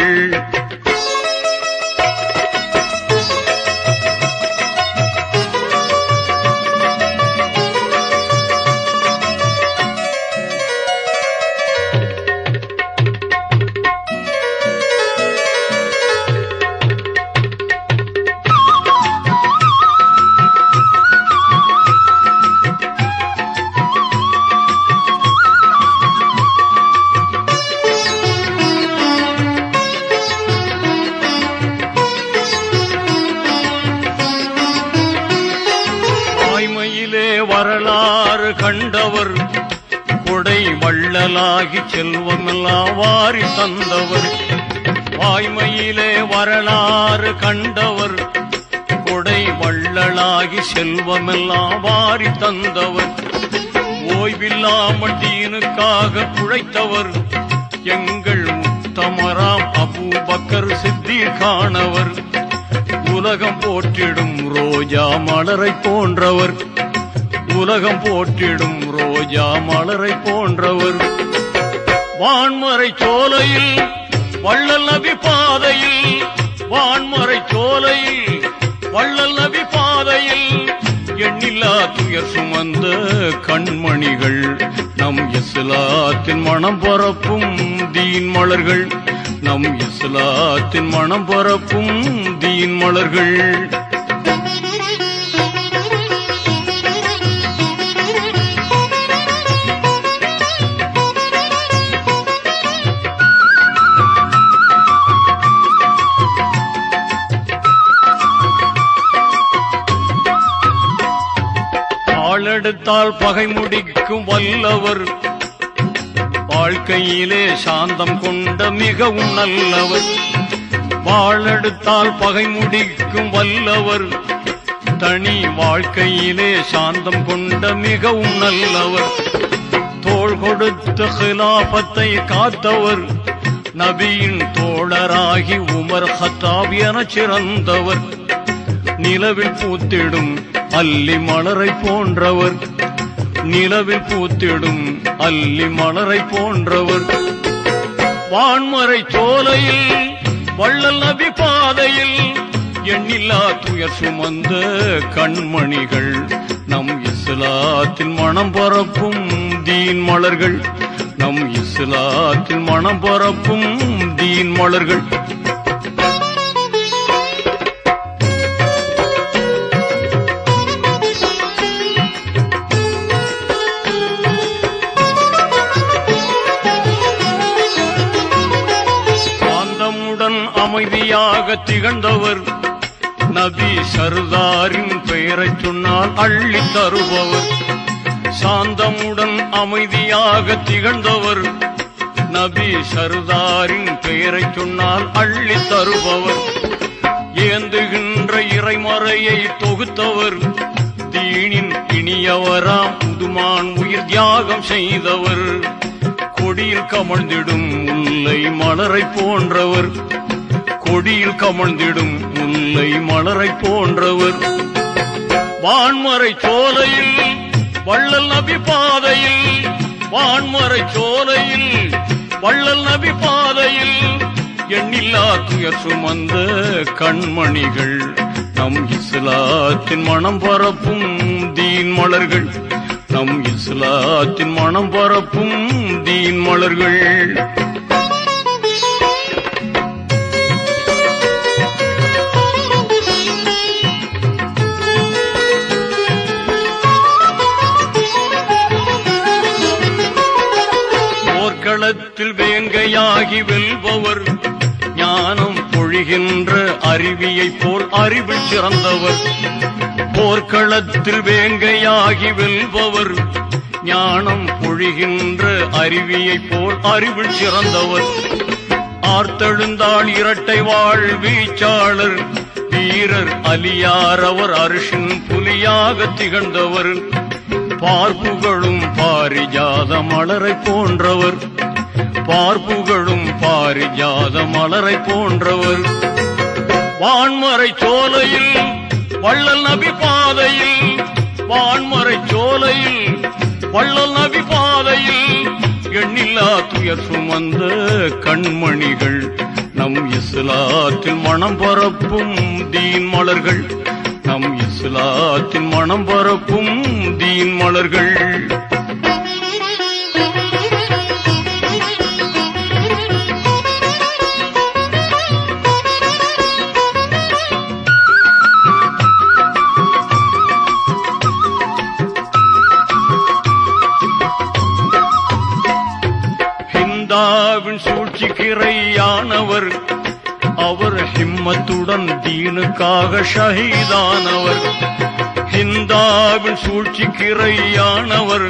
வரலாறு கண்டவர் கொடை வள்ளலாகி செல்வமெல்லாம் வாரி தந்தவர், வாய்மையிலே வரலாறு கண்டவர் கொடை வள்ளலாகி செல்வமெல்லாம் வாரி தந்தவர், ஓய்வில்லாமல் தீனுக்காக உழைத்தவர் எங்கள் உத்தமராம் அபூபக்கர் சித்திகானவர், உலகம் போற்றிடும் ரோஜா மலரை போன்றவர், உலகம் போற்றிடும் ரோஜா மலரை போன்றவர், வான்மறை சோலையில் வள்ளல் நபி பாதையில், வான்மறை சோலையில் வள்ளல் நபி பாதையில் எண்ணில்லா துயர் சுமந்த கண்மணிகள் நம் இஸ்லாத்தின் மனம் பரப்பும் தீன் மலர்கள், நம் இஸ்லாத்தின் மனம் பரப்பும் தீன் மலர்கள். வாளெடுத்தால் பகை முடிக்கும் வல்லவர், வாழ்க்கையிலே சாந்தம் கொண்ட மிகவும் நல்லவர், வாளெடுத்தால் பகை முடிக்கும் வல்லவர், தனி வாழ்க்கையிலே சாந்தம் கொண்ட மிகவும் நல்லவர், தோள் கொடுத்த ஹிலாபத்தை காத்தவர், நபியின் தோழராகி உமர் ஹத்தாப் என சிறந்தவர், நிலவில் பூத்திடும் அல்லி மலரை போன்றவர், நிலவில் பூத்திடும் அல்லி மலரை போன்றவர், வான்மறை சோலையில் வள்ளல் நபி பாதையில் எண்ணில்லா துயர் சுமந்த கண்மணிகள் நம் இஸ்லாத்தின் மனம் பரப்பும் தீன் மலர்கள், நம் இஸ்லாத்தின் மனம் பரப்பும் தீன் மலர்கள். அமைதியாக திகழ்ந்தவர், நபி சர்தாரின் பெயரை சொன்னால் அள்ளி தருபவர், சாந்தமுடன் அமைதியாக திகழ்ந்தவர், நபி சர்தாரின் பெயரை சொன்னால் அள்ளி தருபவர், ஏந்துகின்ற இறைமறையை தொகுத்தவர், தீனின் இனியவராம் புதுமான் உயிர் தியாகம் செய்தவர், கொடியில் கமழ்ந்திடும் முல்லை மலரை போன்றவர், கொடியில் கமழ்ந்திடும் முல்லை மலரை போன்றவர், வான்மறை சோலையில் வள்ளல் நபி பாதையில், வான்மறை சோலையில் வள்ளல் நபி பாதையில் எண்ணில்லா துயர் சுமந்த கண்மணிகள் நம் இஸ்லாத்தின் மனம் பரப்பும் தீன் மலர்கள், நம் இஸ்லாத்தின் மனம் பரப்பும் தீன் மலர்கள். போர்க்களத்தில் வேங்கையாகி வெல்பவர், ஞானம் பொழிகின்ற அருவியை போல் அறிவில் சிறந்தவர், போர்க்களத்தில் வேங்கையாகி வெல்பவர், ஞானம் பொழிகின்ற அருவியை போல் அறிவில் சிறந்தவர், ஆர்த்தெழுந்தாள் இரட்டை வாழ் வீச்சாளர், வீரர் அலியார் அவர் அரிசின் புலியாக திகழ்ந்தவர், பார்ப்புகளும் பாரிஜாத மலரை போன்றவர், பார்ப்புகளும் பாரிஜாத மலரை போன்றவர். வான்மறை சோலையில் வள்ளல் நபி பாதையில், வான்மறை சோலையில் வள்ளல் நபி பாதையில் எண்ணில்லா துயர் சுமந்த கண்மணிகள், நம் இஸ்லாத்தில் மனம் பரப்பும் தீன் மலர்கள், நம் இஸ்லாத்தில் மனம் பரப்பும் தீன் மலர்கள். ஹிந்தாவின் சூழ்ச்சிக்கிரையானவர், அவர் ஹிம்மத்துடன் தீனுக்காக ஷஹீதானவர். ஹிந்தாவின் சூழ்ச்சிக்கிரையானவர்,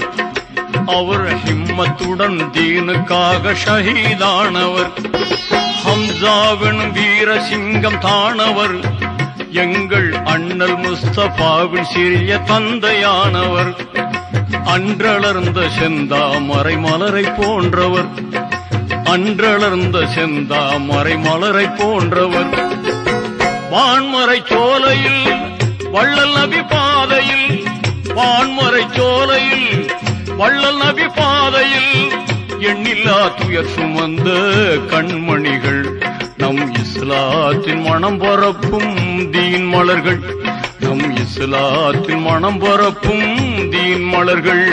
அவர் ஹிம்மத்துடன் தீனுக்காக ஷஹீதானவர். ஹம்சாவின் வீரசிங்கம் தானவர், எங்கள் அண்ணல் முஸ்தபாவின் சிறிய தந்தையானவர். அன்றளர்ந்த செந்தாமரை மலரை போன்றவர், அன்றளர்ந்த செந்தாமரை மலரை போன்றவர். வான்மறை சோலையில் வள்ளல் நபி பாதையில், வான்மறை சோலையில் வள்ளல் நபி பாதையில் எண்ணில்லா துயர் சுமந்த கண்மணிகள், நம் இஸ்லாத்தின் மனம் பரப்பும் தீன் மலர்கள், நம் இஸ்லாத்தின் மனம் பரப்பும் தீன் மலர்கள்.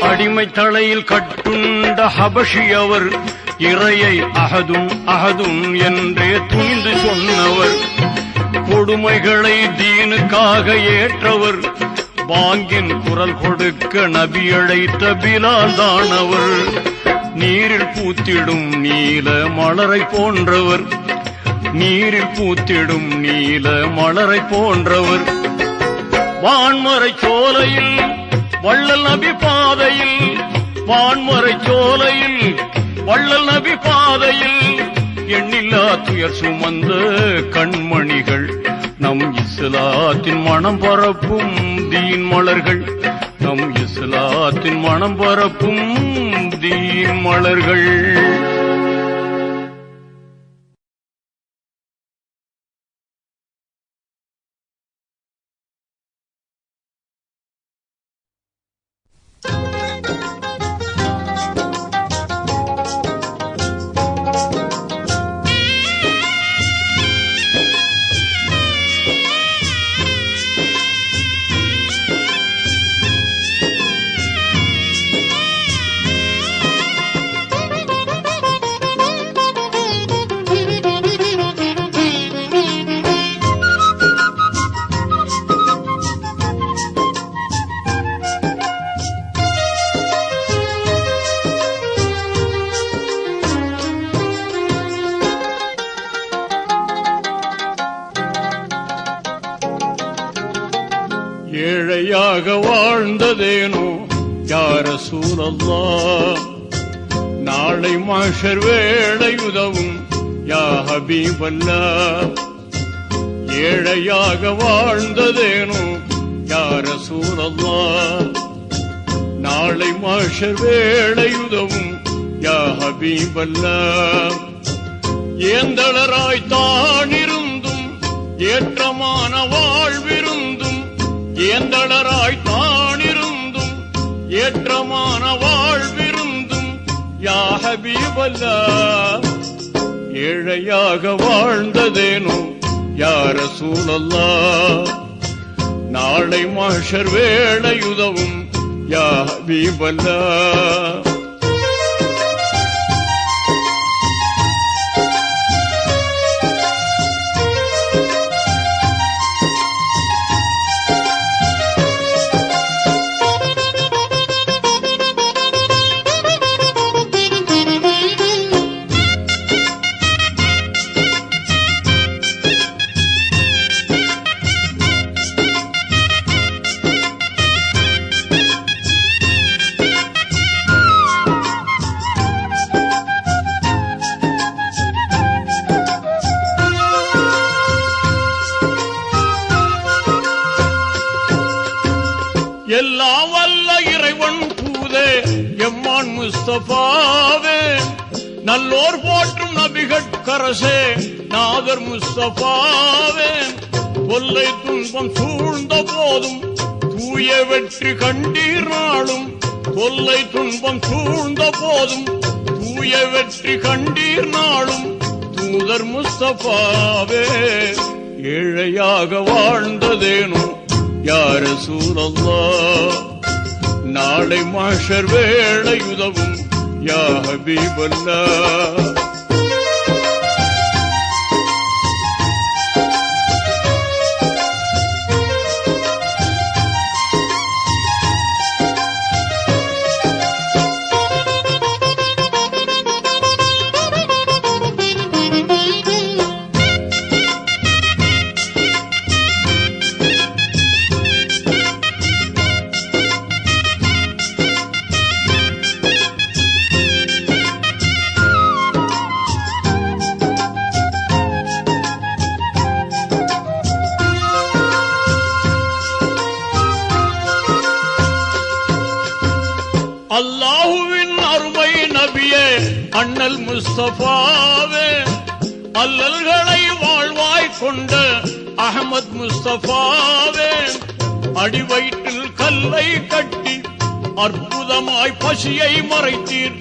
அடிமை தலையில் கட்டுண்ட ஹபஷி அவர், இறையை அஹதுன் அஹதுன் என்றே துணிந்து சொன்னவர். கொடுமைகளை தீனுக்காக ஏற்றவர், வாங்கின் குரல் கொடுக்க நபி அழைத்த பிலால் தானவர். நீரில் பூத்திடும் நீல மலரை போன்றவர், நீரில் பூத்திடும் நீல மலரை போன்றவர். வான்மறை சோலையில் வள்ளல் நபி பாதையில், வான்மறை சோலையில் வள்ளல் நபி பாதையில் எண்ணில்லா துயர் சுமந்த கண்மணிகள், நம் இஸ்லாத்தின் மனம் பரப்பும் தீன் மலர்கள், நம் இஸ்லாத்தின் மனம் பரப்பும் தீன் மலர்கள். ஏழையாக வாழ்ந்ததேனோ யா ரசூலல்லாஹ், நாளை மஹ்ஷர் வேளை உதவும் யா ஹபீபல்லாஹ். ஏழையாக வாழ்ந்ததேனோ யா ரசூலல்லாஹ், நாளை மஹ்ஷர் வேளை உதவும் யா ஹபீபல்லாஹ். ஏந்தளராய் தானிருந்தும் ஏற்றமான வாழ்விருந்தும், ஏந்தளராய் தானிருந்தும் ஏற்றமான வாழ்விருந்தும் யா ஹபீபல்லாஹ். ஏழையாக வாழ்ந்ததேனோ யா ரசூலல்லாஹ், நாளை மஹ்ஷர் வேளை உதவும் யா ஹபீபல்லாஹ். எல்லாம் வல்ல இறைவன் தூதே எம்மான் முஸ்தபாவே, நல்லோர் போற்றும் நபிகட்கரசே நாதர் முஸ்தபாவே, கொல்லை துன்பம் சூழ்ந்த போதும் தூய வெற்றி கண்டீர் நாளும், கொல்லை துன்பம் சூழ்ந்த போதும் தூய வெற்றி கண்டீர் நாளும், தூதர் முஸ்தபாவே ஏழையாக வாழ்ந்ததேனும் யா ரசூலல்லாஹ், நாளை மஹ்ஷர் வேளை உதவும் யா ஹபீபல்லாஹ். அல்லாஹுவின் அருமை நபியே அண்ணல் முஸ்தபாவே, அல்லல்களை வாழ்வாய் கொண்ட அஹமத் முஸ்தபாவே, அடிவயிற்றில் கல்லை கட்டி அற்புதமாய் பசியை மறைத்தீர்,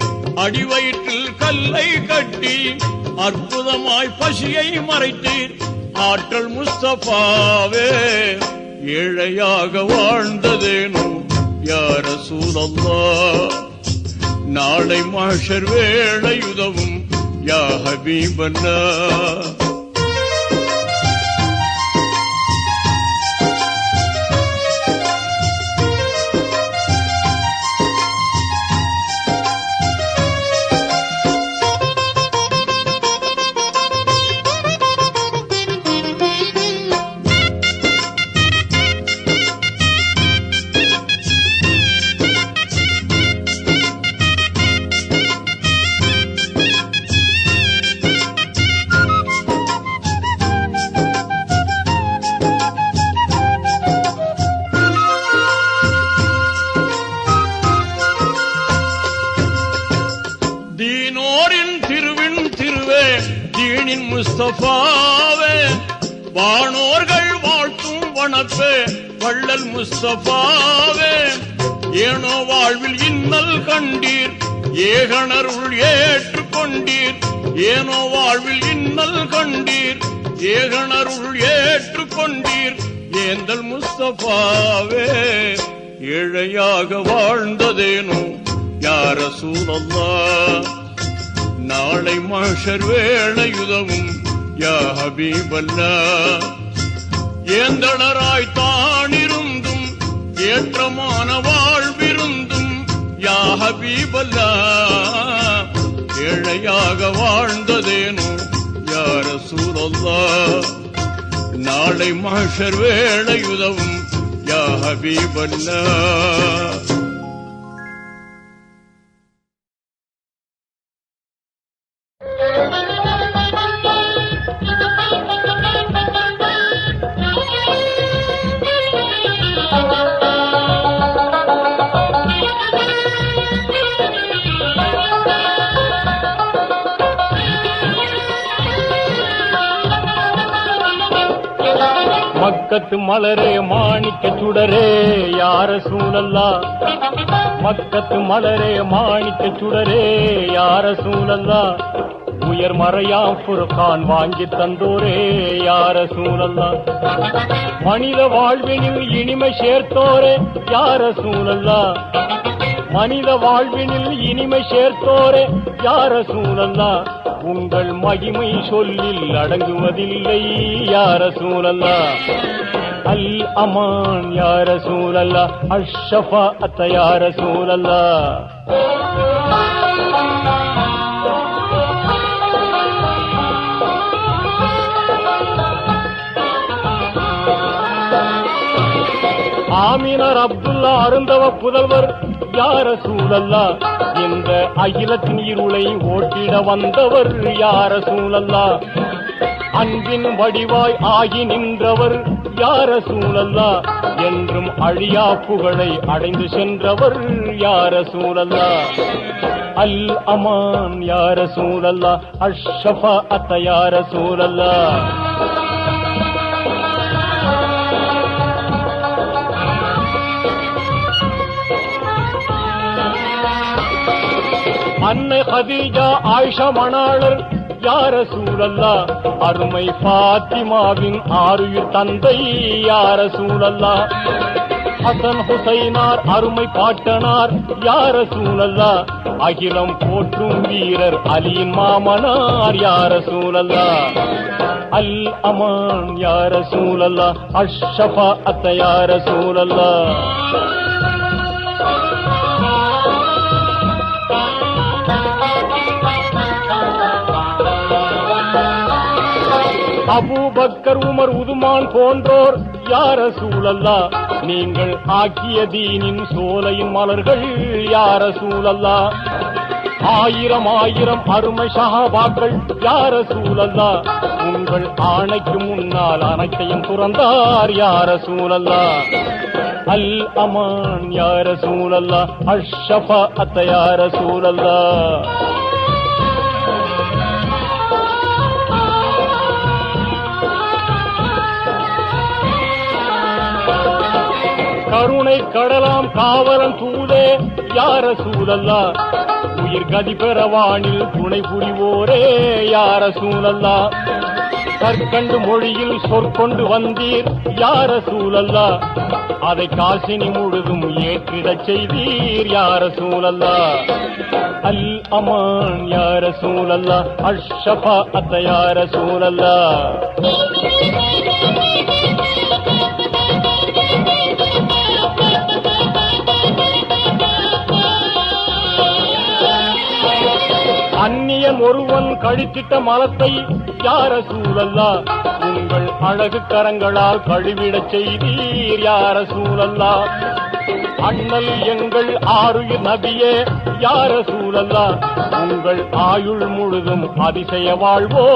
அடிவயிற்றில் கல்லை கட்டி அற்புதமாய் பசியை மறைத்தீர், ஆற்றல் முஸ்தபாவே ஏழையாக வாழ்ந்ததேனோ யா ரசூலல்லாஹ், நாளை மஹ்ஷர் வேளை உதவும் யா ஹபீபல்லாஹ். தீனோரின் திருவின் திருவே தீனின் முஸ்தபாவே, வானோர்கள் வாழ்த்தும் வனப்பே வள்ளல் முஸ்தபாவே, ஏனோ வாழ்வில் இன்னல் கண்டீர் ஏகணருள் ஏற்றுக்கொண்டீர், ஏனோ வாழ்வில் இன்னல் கண்டீர் ஏகணருள் ஏற்றுக்கொண்டீர், ஏந்தல் முஸ்தபாவே ஏழையாக வாழ்ந்ததேனோ யா ரசூலல்லாஹ், நாளை மஹ்ஷர் வேளை உதவும் யா ஹபீபல்லாஹ். ஏந்தளராய் தானிருந்தும் ஏற்றமான வாழ்விருந்தும் யா ஹபீபல்லாஹ், ஏழையாக வாழ்ந்ததேனோ யா ரசூலல்லாஹ், நாளை மஹ்ஷர் வேளை உதவும் யா ஹபீபல்லாஹ். மக்கத்து மலரே மாணிக்க சுடரே யா ரசூலல்லாஹ், மக்கத்து மலரே மாணிக்க சுடரே யா ரசூலல்லாஹ், உயர் மறையாம் ஃபுர்கான் வாங்கி தந்தோரே யா ரசூலல்லாஹ், மனித வாழ்வினில் இனிமை சேர்த்தோரே யா ரசூலல்லாஹ், மனித வாழ்வினில் இனிமை சேர்த்தோரே யா ரசூலல்லாஹ், உங்கள் மகிமை சொல்லில் அடங்குவதில்லை யா ரசூலல்லாஹ், அல் அமான் யா ரசூலல்லாஹ், அஷ்ஷஃபாஅத் யா ரசூலல்லாஹ். ஆமினர் அப்துல்லா அருந்தவ புதல்வர் யா ரசூலல்லாஹ், இந்த அகிலத்தின் இருளை ஓட்டிட வந்தவர் யா ரசூலல்லாஹ், அன்பின் வடிவாய் ஆகி நின்றவர் யார சூழல்லா, என்றும் அழியா புகழை அடைந்து சென்றவர் யார சூழல்லா. அல் அமான் யார சூழல்லா, அஷ்ஷஃபா அத்த யார சூழல்லா. அன்னை ஹதீஜா ஆயிஷா மணாளர் யார சூழல்லா, அருமை பாத்திமாவின் ஆருயிர் தந்தை யார சூழல்லா. ஹசன் ஹுசைனார் அருமை பாட்டனார் யார சூழல்லா, அகிலம் போற்றும் வீரர் அலியின் மாமனார் யார சூழல்லா. அல் அமான் யார சூழல்லா, அஷ்ஷஃபா அத்த யார சூழல்லா. அபூபக்கர் உமர் உதுமான் போன்றோர் யார சூழல்லா, நீங்கள் ஆக்கிய தீனின் சோலையின் மலர்கள் யார சூழல்லா. ஆயிரம் ஆயிரம் அருமை சஹாபாக்கள் யார சூழல்லா, உங்கள் ஆணைக்கு முன்னால் அனைத்தையும் துறந்தார் யார சூழல்லா. அல் அமான் யார சூழல்லா, அஷ்ஷஃபா அத்த யார சூழல்லா. கருணை கடலாம் காவலன் தூதே யார சூழல்லா, உயிர் கதி பெறவானில் துணை புரிவோரே யார சூழல்லா. கற்கண்டு மொழியில் சொற்கொண்டு வந்தீர் யார சூழல்லா, அதை காசினி முழுதும் ஏற்றிடச் செய்தீர் யார சூழல்லா. அல் அமான் யார சூழல்லா, அஷ்ஷஃபா அத்த யார சூழல்லா. அந்நியன் ஒருவன் கழித்திட்ட மலத்தை யார சூழல்லா, உங்கள் அழகு கரங்களால் கழுவிடச் செய்தீர் யார சூழல்லா. அண்ணல் எங்கள் ஆருயிர் நபியே யார சூழல்லா, உங்கள் ஆயுள் முழுதும் அதிசய வாழ்வோ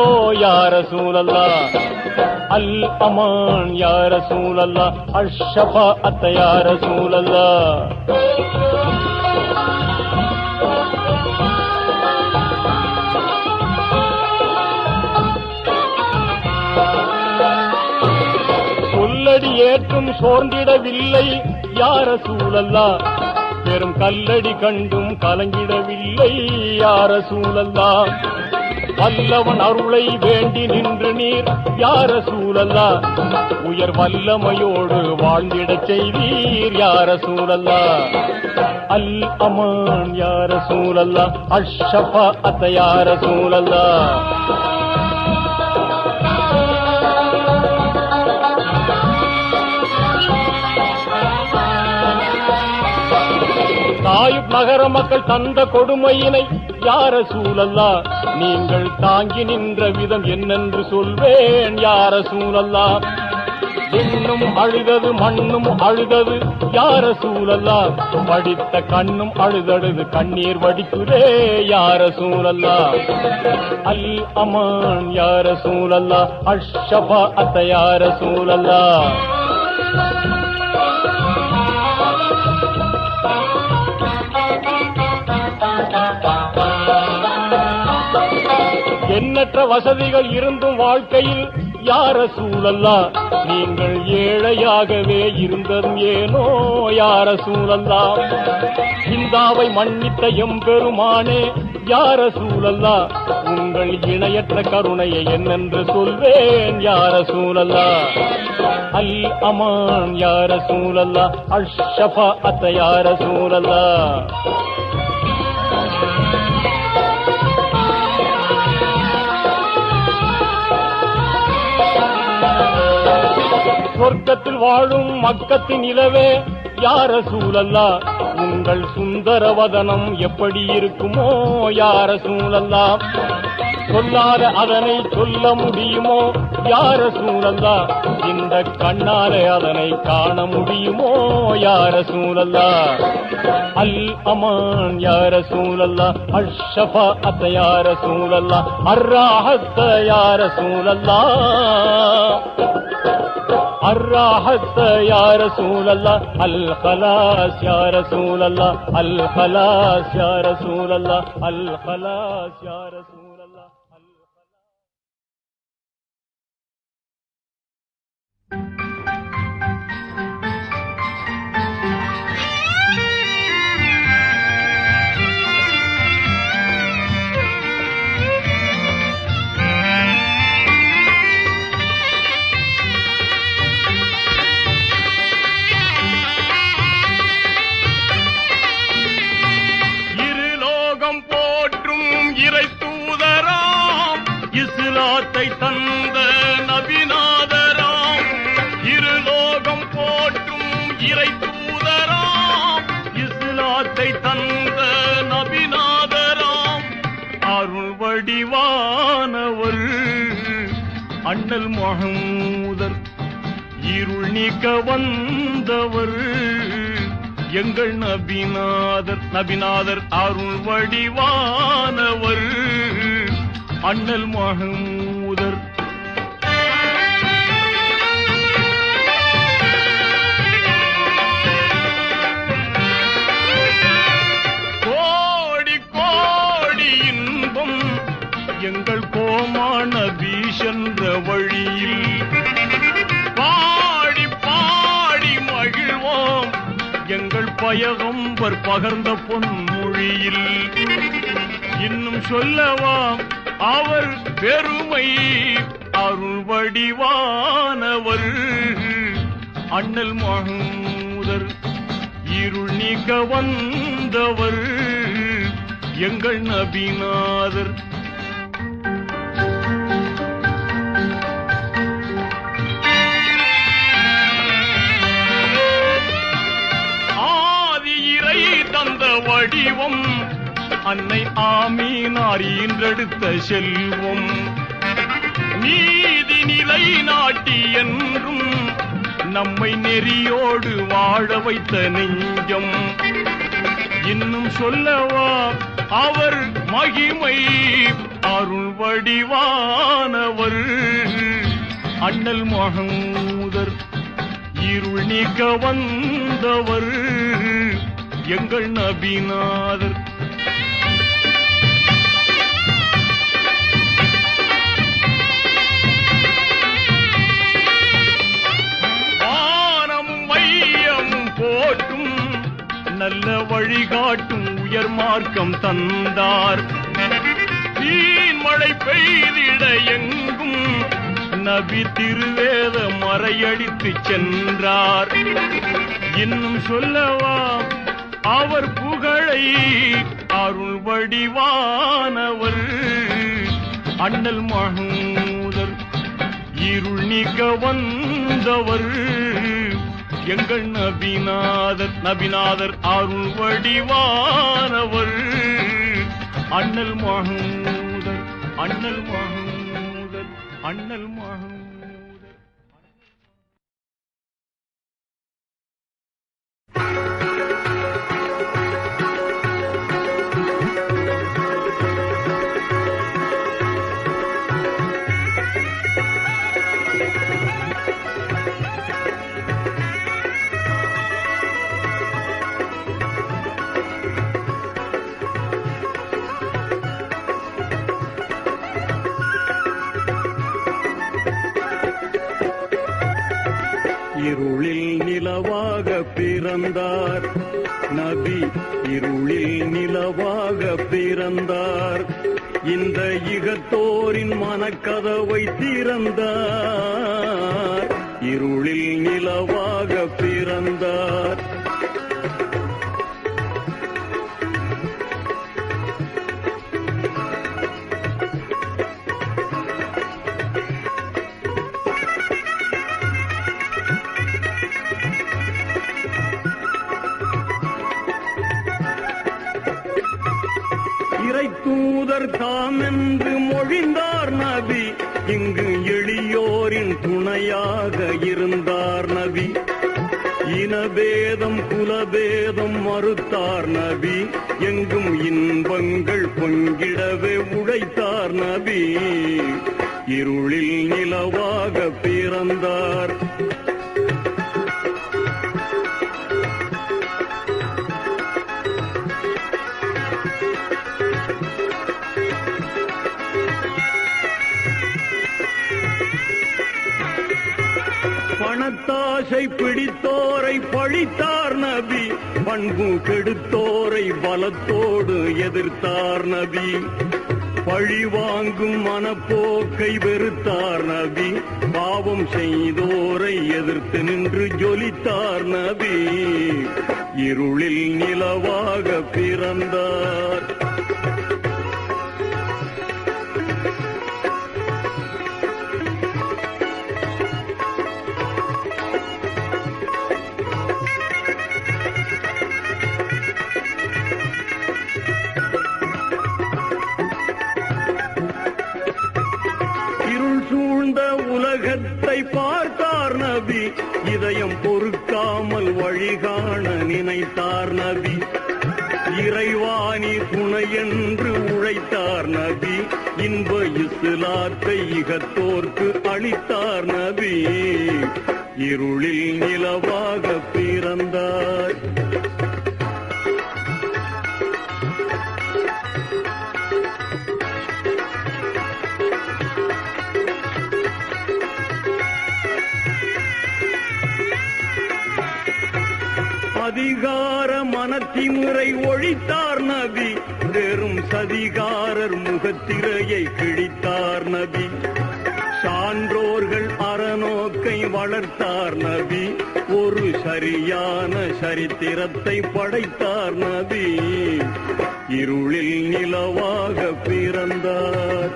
யார சூழல்லா. அல் அமான் யார சூழல்லா, அஷ்ஷஃபா அத்த யார சூழல்லா. சொல்லடி ஏற்றும் சோர்ந்திடவில்லை யார சூழல்லா, பெரும் கல்லடி கண்டும் கலங்கிடவில்லை யார சூழல்லா. வல்லவன் அருளை வேண்டி நின்று நீர் யார சூழல்லா, உயர் வல்லமையோடு வாழ்ந்திடச் செய்தீர் யார சூழல்லா. அல் அமான் யார சூழல்லா, அஷ்ஷஃபா அத்த யார சூழல்லா. தாயிப் நகர மக்கள் தந்த கொடுமையினை யார சூழல்லா, நீங்கள் தாங்கி நின்ற விதம் என்னென்று சொல்வேன் யார சூழல்லா. இன்னும் அழுதது மண்ணும் அழுதது யார சூழல்லா, படித்த கண்ணும் அழுதழுது கண்ணீர் வடிக்குதே யார சூழல்லா. அல் அமான் யார சூழல்லா, அஷ்ஷஃபா அத்த யார சூழல்லா. எண்ணற்ற வசதிகள் இருந்தும் வாழ்க்கையில் யார சூழல்லா, நீங்கள் ஏழையாகவே இருந்ததும் ஏனோ யார சூழல்லா. இந்தாவை மன்னித்த எம்பெருமானே யார சூழல்லா, உங்கள் இணையற்ற கருணையை என்னென்று சொல்வேன் யார சூழல்லா. அல் அமான் யார சூழல்லா, அஷ்ஷஃபா அத்த யார சூழல்லா. சொர்க்கத்தில் வாழும் மக்கத்தின் நிலவே யார சூழல்லா, உங்கள் சுந்தர வதனம் எப்படி இருக்குமோ யார சூழல்லா. சொல்லாத அதனை சொல்ல முடியுமோ யார சூழல்லா? இந்த கண்ணாலே அதனை காண முடியுமோ யார சூழல்லா? அல் அமான் யார சூழல்லா, அஷ்ஷஃபா அத்த யார சூழல்லா, அர்ராஹத்த யார சூழல்லா, الراحت يا رسول الله، الخلاص يا رسول الله، الخلاص يا رسول الله، الخلاص يا رسول الله. தந்த நபிநாதராம், இருலோகம் போற்றும் இறை தூதராம், இஸ்லாத்தை தந்த நபிநாதராம், அருள் வடிவானவர் அண்ணல் முஹம்மதர், இருள் நீக்க வந்தவர் எங்கள் நபிநாதர், அருள் வடிவானவர் அண்ணல் முஹம்மதர். கோடி கோடி இன்பம் எங்கள் கோமான பீஷென்ற வழியில் பாடி பாடி மகிழ்வோம் எங்கள் பயகம்பர் பகர்ந்த பொன்மொழியில். இன்னும் சொல்லவாம் அவர் பெருமை, அருள் வடிவானவர் அண்ணல் முஹம்மதர், இருள் நீக்க வந்தவர் எங்கள் நபிநாதர். ஆதி இறை தந்த வடிவம் அன்னை ஆமீனார் ஈன்றெடுத்த செல்வம், நீதி நிலை நாட்டி என்றும் நம்மை நெறியோடு வாழ வைத்த நெஞ்சம். இன்னும் சொல்லவா அவர் மகிமை, அருள் வடிவானவர் அண்ணல் முஹம்மதர், இருள் நீக்க வந்தவர் எங்கள் நபிநாதர். போட்டும் நல்ல வழிகாட்டும் உயர் மார்க்கம் தந்தார், தீன்மழை பெய்திட எங்கும் நபி திருவேத மறையடித்து சென்றார். இன்னும் சொல்லவா அவர் புகழை, அருள் வடிவானவர் அண்ணல் முஹம்மதர், இருள் நீக்க வந்தவர் எங்கள் நபிநாதர், அருள் வடிவானவர் அண்ணல் முஹம்மதர், அண்ணல் முஹம்மதர், அண்ணல் முஹம்மதர். இருளில் நிலவாக பிறந்தார் நபி, இருளில் நிலவாக பிறந்தார், இந்த இகத்தோரின் மனக்கதவை திறந்தார், இருளில் நிலவாக பிறந்தார். இறை தூதர் தாம் என்று மொழி நபி, இங்கு எளியோரின் துணையாக இருந்தார் நபி. இனபேதம் குலபேதம் மறுத்தார் நபி, எங்கும் இன்பங்கள் பொங்கிடவே உழைத்தார் நபி. இருளில் நிலவாக பிறந்தார். பணத்தாசை பிடித்தோரை பழித்தார் நபி, பண்பு கெடுத்தோரை பலத்தோடு எதிர்த்தார் நபி. பழி வாங்கும் மனப்போக்கை வெறுத்தார் நபி, பாவம் செய்தோரை எதிர்த்து நின்று ஜொலித்தார் நபி. இருளில் நிலவாக பிறந்தார். சூழ்ந்த உலகத்தை பார்த்தார் நபி, இதயம் பொறுக்காமல் வழிகாண நினைத்தார் நபி. இறைவாணி துணை என்று உழைத்தார் நபி, இன்ப இஸ்லாத்தை இகத்தோர்க்கு அளித்தார் நபி. இருளில் நிலவாக பிறந்தார். அதிகார மனத்திமுறை ஒழித்தார் நபி, வெறும் சதிகாரர் முகத்திரையை கிழித்தார் நபி. சான்றோர்கள் அறநோக்கை வளர்த்தார் நபி, ஒரு சரியான சரித்திரத்தை படைத்தார் நபி. இருளில் நிலவாக பிறந்தார்.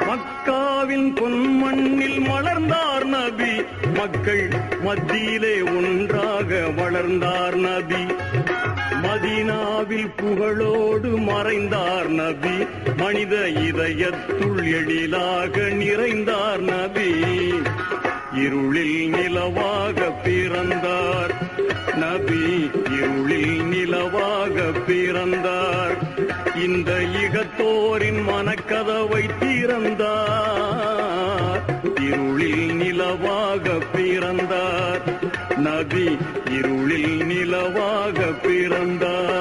மக்காவின் பொன்மண்ணில் மலர்ந்தார் நபி, மக்கள் மத்தியிலே ஒன்றாக வளர்ந்தார் நபி. மதீனாவில் புகழோடு மறைந்தார் நபி, மனித இதயத்துள் எழிலாக நிறைந்தார் நபி. இருளில் நிலவாக பிறந்தார் நபி, இருளில் நிலவாக பிறந்தார். இந்த இகத்தோரின் மனக்கதவை திறந்தார். இருளில் நிலவாக பிறந்தார் நபி, இருளில் நிலவாக பிறந்தார்.